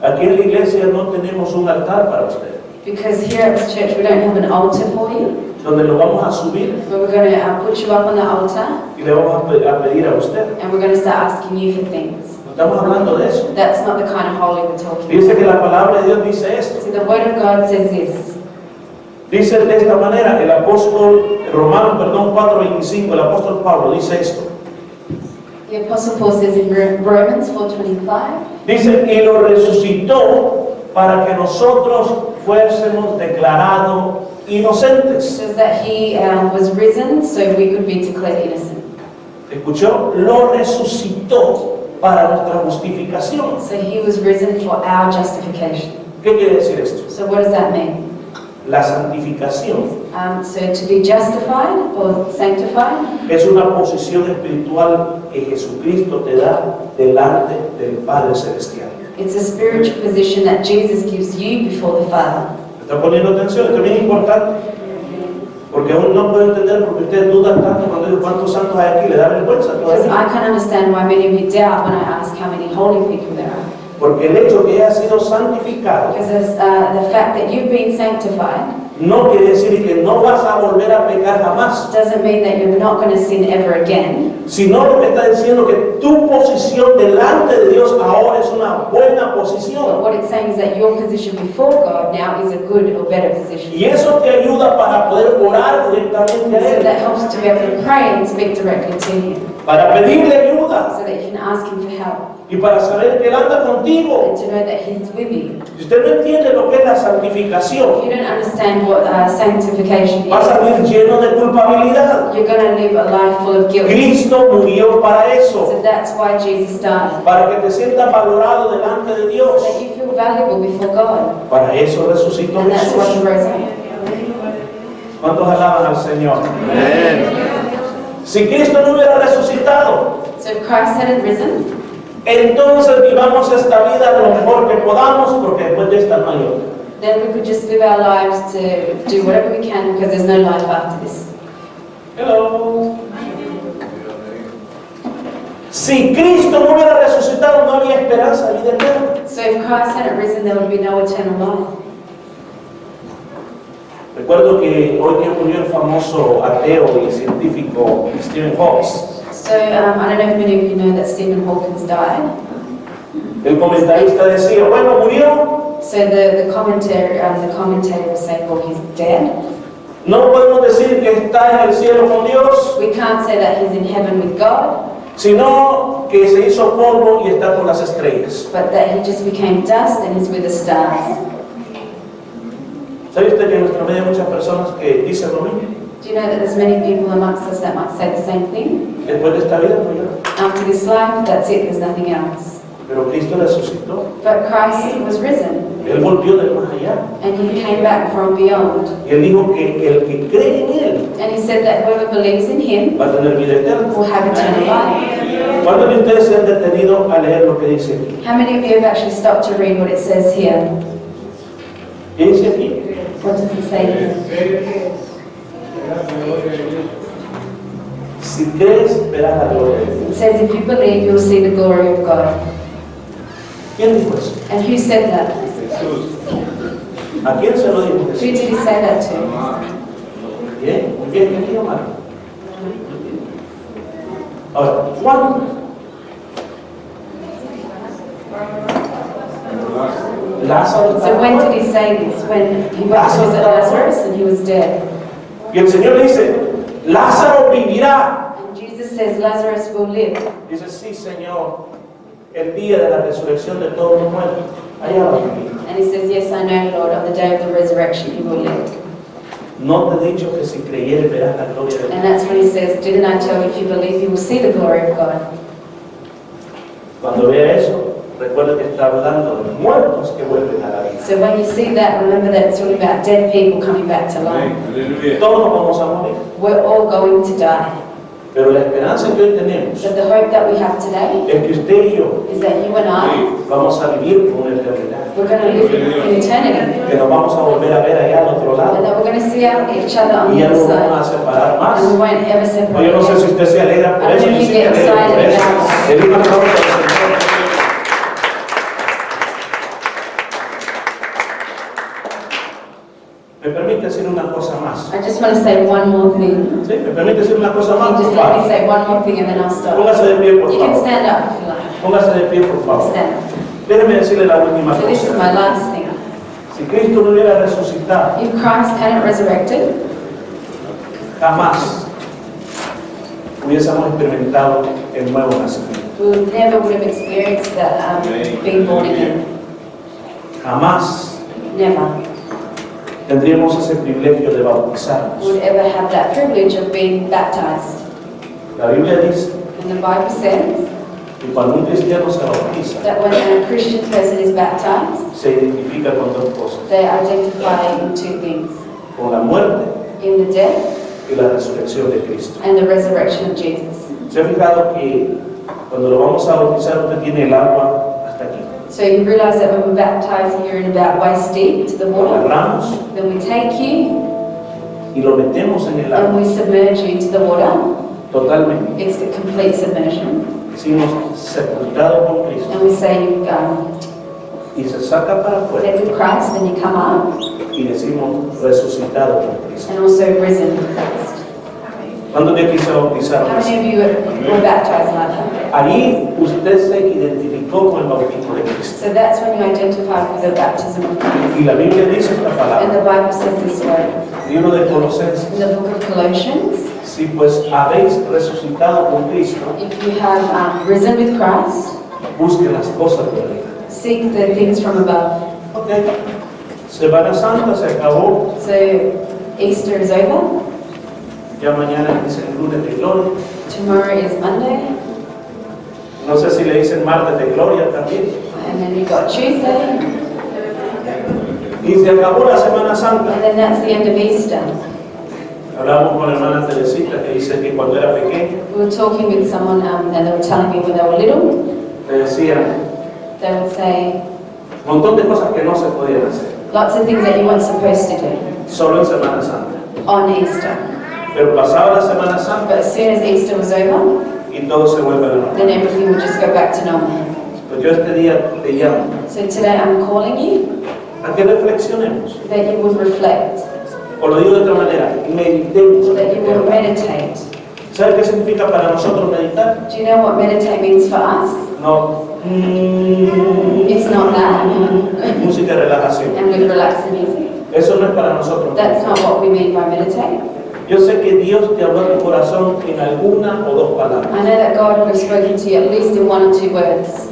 Aquí en la iglesia no tenemos un altar para usted,
Because here at this church we don't have an altar for you,
donde lo vamos a subir
but we're going to put you up on the altar
y le vamos a pedir a usted.
and we're going to start asking you for things.
No estamos hablando de eso.
That's not the kind of holy we're talking
Dice
about.
que la palabra de Dios dice esto.
See, the Word of God says this.
Dice de esta manera, el apóstol, Romanos, 4:25, el apóstol Pablo dice esto.
The Apostle Paul says in Romans 4:25,
Dice, y lo resucitó para que nosotros fuésemos declarados
it
inocentes.
says that he was risen so we could be declared innocent.
¿Escuchó? Lo resucitó para nuestra justificación.
So he was risen for our justification.
¿Qué quiere decir esto?
So what does that mean?
La santificación
So to be justified or sanctified
es una posición espiritual que Jesucristo te da delante del Padre Celestial.
it's a spiritual position that Jesus gives you before the Father.
¿Me está poniendo atención? Esto es bien importante. Porque aún no puedo entender porque ustedes dudan tanto cuando digo cuántos santos hay aquí, le da vergüenza
Because
todavía.
I can understand why many of you doubt when I ask how many holy people there are.
Porque el hecho que haya sido santificado
Because the fact that you've been sanctified
no quiere decir que no vas a volver a pecar jamás,
doesn't mean that you're not going to sin ever again.
sino lo que está diciendo que tu posición delante de Dios ahora es una buena
But
posición.
what it's saying is that your position before God now is a good or better position.
Y eso te ayuda para poder orar directamente a
So
Él,
that helps to be able to pray and speak directly to Him.
para pedirle ayuda
So that you can ask Him for help.
y para saber que Él anda contigo.
And to know that He's with you.
Si usted no entiende lo que es la
If
santificación,
you don't understand what sanctification
vas a
is,
vivir lleno de culpabilidad.
you're going to live a life full of guilt.
Cristo murió para eso,
So that's why Jesus died.
para que te sientas valorado delante de Dios.
That you feel valuable before God.
Para eso resucitó
And that's why He
Jesús.
rose up.
¿Cuántos alaban al Señor? Si Cristo no hubiera resucitado,
So if Christ hadn't risen,
entonces vivamos esta vida lo mejor que podamos, porque después de esta no hay otra.
then we could just live our lives to do whatever we can because there's no life after this.
Hello. Si Cristo no hubiera resucitado, no había esperanza de vida eterna.
So if Christ hadn't risen, there would be no eternal life.
Recuerdo que hoy que murió el famoso ateo y científico Stephen Hawking,
So I don't know if many of you know that Stephen Hawking died.
el comentarista decía, bueno, murió.
So the commentator was saying, well, he's dead.
No podemos decir que está en el cielo con Dios,
We can't say that he's in heaven with God,
sino que se hizo polvo y está con las estrellas.
but that he just became dust and he's with the stars.
¿Sabe usted que en nuestra medio hay muchas personas que dicen lo mismo?
Do you know that there's many people amongst us that might say the same thing?
Después de esta vida, pues ya.
After this life, that's it, there's nothing else.
Pero Cristo resucitó.
But Christ was risen,
Él volvió del más allá.
and he came back from beyond.
Y Él dijo que el que cree en Él
And he said that whoever believes in him
va a tener vida eterna.
will have eternal life.
¿Cuántos de ustedes se han detenido a leer lo que dice aquí?
How many of you have actually stopped to read what it says here?
¿Qué dice aquí?
What does it say here?
Si crees, verás la gloria de Dios.
It says, if you believe, you'll see the glory of God.
¿Quién dijo eso?
And who said that?
¿A quién se lo dijo
Who
Jesús?
did he say that to?
Bien, muy bien, ¿quién quiere llamar? Ahora, Juan. Lázaro.
So when did he say this? When he went to visit Lazarus and he was dead.
Y el Señor le dice, Lázaro vivirá.
And Jesus says, Lazarus will live.
Dice, sí, Señor, el día de la resurrección de todos los muertos, allá va a vivir.
And he says, yes, I know, Lord, on the day of the resurrection he will live.
No te he dicho que si creyeres verás la gloria de Dios.
And that's when he says, didn't I tell you, if you believe, you will see the glory of God.
Cuando vea eso, recuerda que está hablando de muertos que vuelven a la vida.
So when you see that, remember that it's all about dead people coming back to life.
Todos nos vamos a morir.
We're all going to die.
Pero la esperanza que hoy tenemos
But the hope that we have today
es que usted y yo
is that you and I,
vamos a vivir con una eternidad.
we're going to live in eternity.
Que nos vamos a volver a ver allá al otro
And
lado.
that we're going to see each other on
Y
the
ya
other
no vamos
side.
a separar más.
And we won't ever
O
separate.
yo no sé si usted se alegra por
I
eso.
don't know
Yo
if
sí
you
me
get
alegro por
excited
eso.
about it.
Le digo una cosa al Señor. ¿Me permite decir una cosa más?
I just want to say one more thing.
¿Sí? ¿Me permite decir una cosa más?
Just
Por
let me
favor.
say one more thing and then I'll stop.
Póngase de pie, por
You can
favor.
stand up if you like.
Póngase de pie, por favor.
Stand.
Déjeme decirle la última
So this is
cosa.
my last thing.
Si Cristo no hubiera resucitado,
If Christ hadn't resurrected,
jamás hubiésemos experimentado el nuevo nacimiento.
we never would have experienced that being born again.
Jamás
Never
tendríamos ese privilegio de bautizarnos.
would ever have that privilege of being baptized.
La Biblia dice
And the Bible says
que cuando un cristiano se bautiza,
that when a Christian person is baptized,
se identifica con dos cosas:
they identify in two things.
con la muerte
In the death
y la resurrección de Cristo.
and the resurrection of Jesus.
¿Se ha fijado que cuando lo vamos a bautizar usted tiene el agua hasta aquí?
So you realize that when we baptize, you're in about waist deep to the
Lo
water.
agarramos
Then we take you
y lo metemos en el
and
agua
we submerge you into the water.
totalmente.
It's a complete submersion.
Decimos sepultado con Cristo
And we say you
y se saca para afuera
dead with Christ, then you come up,
y decimos resucitado con Cristo.
and also risen with Christ.
¿Cuándo de aquí se bautizaron?
How many of you were baptized like that?
Ahí usted se identificó con el bautismo de Cristo.
So that's when you identify with the baptism of Christ.
Y la Biblia dice esta
And
palabra,
the Bible says this word
libro de Colosenses.
in the book of Colossians.
Si pues habéis resucitado con Cristo,
If you have risen with Christ,
busquen las cosas de arriba.
seek the things from above.
Ok. Semana Santa se acabó.
So Easter is over.
Ya mañana es el lunes de gloria.
Tomorrow is Monday.
No sé si le dicen martes de gloria también.
And then you've got Tuesday.
Y se acabó la Semana Santa.
And then that's the end of Easter.
Hablamos con la hermana Teresita que dice que cuando era pequeña
We were talking with someone and they were telling me when they were little,
le decían
they would say
un montón de cosas que no se podían hacer,
lots of things that you weren't supposed to do
solo en Semana Santa.
on Easter.
Pero pasaba la Semana Santa
But as soon as Easter was over,
y todo se vuelve a la normal.
then everything would just go back to normal.
Pues yo este día te llamo
So today I'm calling you
a que reflexionemos.
that you would reflect,
O lo digo de otra manera, meditemos.
that you would meditate.
¿Sabe qué significa para nosotros meditar?
Do you know what meditate means for us?
No.
It's not that.
Música de relajación.
And with relaxing music.
Eso no es para nosotros.
That's not what we mean by meditate.
Yo sé que Dios te habló a tu corazón en alguna o dos palabras.
I know that God would have spoken to you at least in one or two words.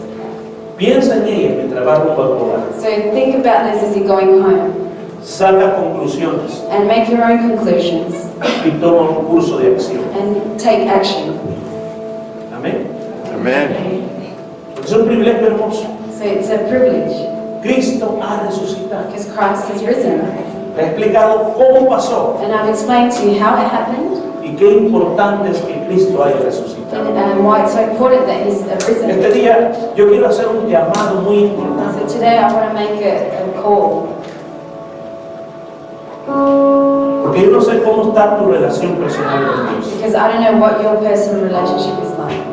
Piensa en ella mientras vas rumbo al hogar.
So think about this as you're going home
Saca conclusiones
and make your own conclusions
y toma un curso de acción.
and take action.
Amén.
Amén.
Es un privilegio hermoso.
So it's a privilege
Cristo ha resucitado.
because Christ has risen.
Te he explicado cómo pasó
And I've explained to you how it happened
y qué importante es que Cristo haya resucitado.
and why it's so important that He's risen.
Este día yo quiero hacer un llamado muy importante.
So today I want to make a call
Porque hay no sé cómo está tu relación personal con Dios.
Because I don't know what your personal relationship is like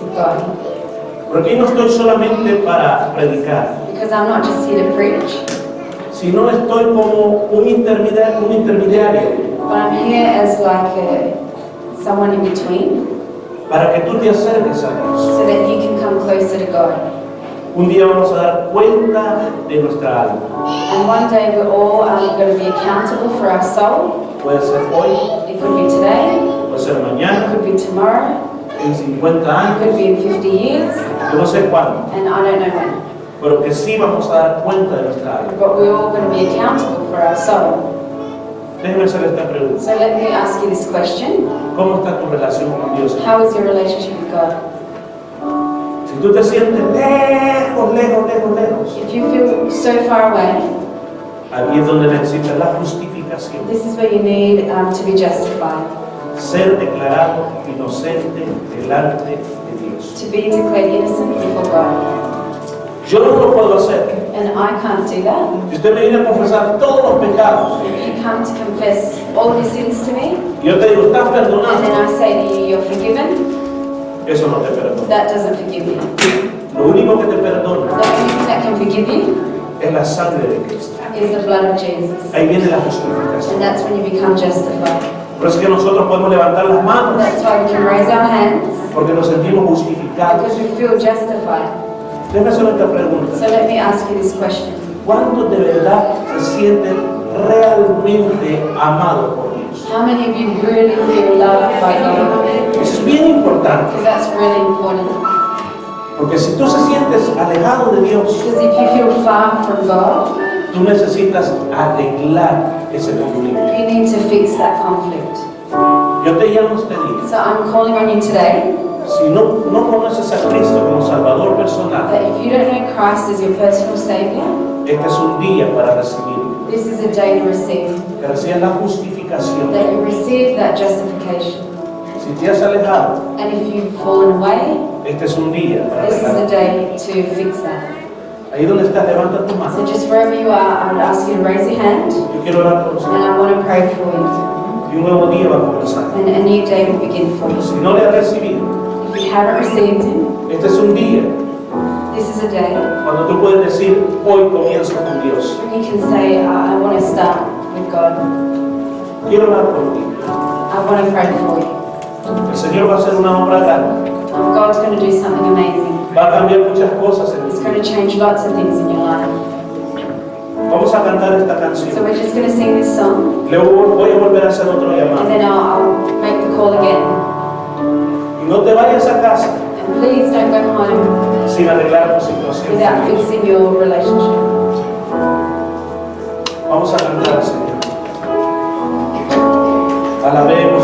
with God.
Porque aquí no estoy solamente para predicar,
Because I'm not just here to preach,
sino estoy como un intermediario
but I'm here as like someone in between,
para que tú te acerques a Dios.
so that you can come closer to God.
Un día vamos a dar cuenta de nuestra alma.
And one day we're all going to be accountable for our soul.
Puede ser hoy,
It could be today,
puede ser
it
mañana,
could be tomorrow,
en 50
it
años,
could be in 50 years,
yo no sé cuándo,
and I don't know when.
pero que sí vamos a dar cuenta de nuestra alma.
But we're all going to be accountable for our soul.
Déjeme hacer esta pregunta.
So let me ask you this question.
¿Cómo está tu relación con Dios?
How is your relationship with God?
Si tú te sientes lejos, lejos, lejos, lejos,
If you feel so far away,
aquí es donde necesitas la justificación.
this is where you need to be justified.
Ser declarado inocente delante de Dios.
To be declared innocent before God.
Yo no lo puedo hacer.
And I can't do that.
Si usted me viene a confesar todos los pecados,
If you come to confess all of your sins to me,
y yo te digo, estás
and then
perdonado,
I say to you, you're forgiven,
eso no te perdona.
that doesn't forgive you.
Lo único que te perdona
The only thing that can forgive you
es la sangre de Cristo.
is the blood of Jesus.
Ahí viene la
And
justificación.
that's when you become justified.
Por eso es que nosotros podemos levantar las manos,
That's why we can raise our hands,
porque nos sentimos justificados.
because we feel justified.
Déjame hacer esta pregunta.
So let me ask you this question.
¿Cuántos de verdad se sienten realmente amados por Dios?
How many of you really feel loved by God?
Eso es bien importante,
Because that's really important.
porque si tú se sientes alejado de Dios,
Because if you feel far from God,
tú necesitas arreglar ese conflicto.
you need to fix that conflict.
Yo te llamo este día.
So I'm calling on you today
Si no conoces a Cristo como Salvador personal,
that if you don't know Christ as your personal Savior,
este es un día para recibirlo.
this is a day to receive.
Que recibas la justificación.
That you receive that justification.
Si te has alejado,
And if you've fallen away,
este es un día para
this is a
arreglarlo.
day to fix that.
Ahí donde estás, levanta tu mano.
So just wherever you are, I would ask you to raise your hand,
Yo quiero orar por usted.
and I want to pray for you.
Y un nuevo día va a comenzar.
And a new day will begin for you.
Si no le has recibido,
If you haven't received Him,
este es un día
this is a day
cuando tú puedes decir, hoy comienzo con Dios.
when you can say, I want to start with God.
Quiero orar por ti.
I want to pray for you.
El Señor va a hacer una obra grande.
God's going to do something amazing.
Va a cambiar muchas cosas en
He's
ti.
going to change lots of things in your life.
Vamos a cantar esta
So
canción.
we're just going to sing this song,
Luego voy a volver a hacer otro
and
llamado.
then I'll make the call again.
Y no te vayas a casa
And please don't go home
sin arreglar tu situación.
without fixing your relationship.
Vamos a cantar al Señor. Alabemos.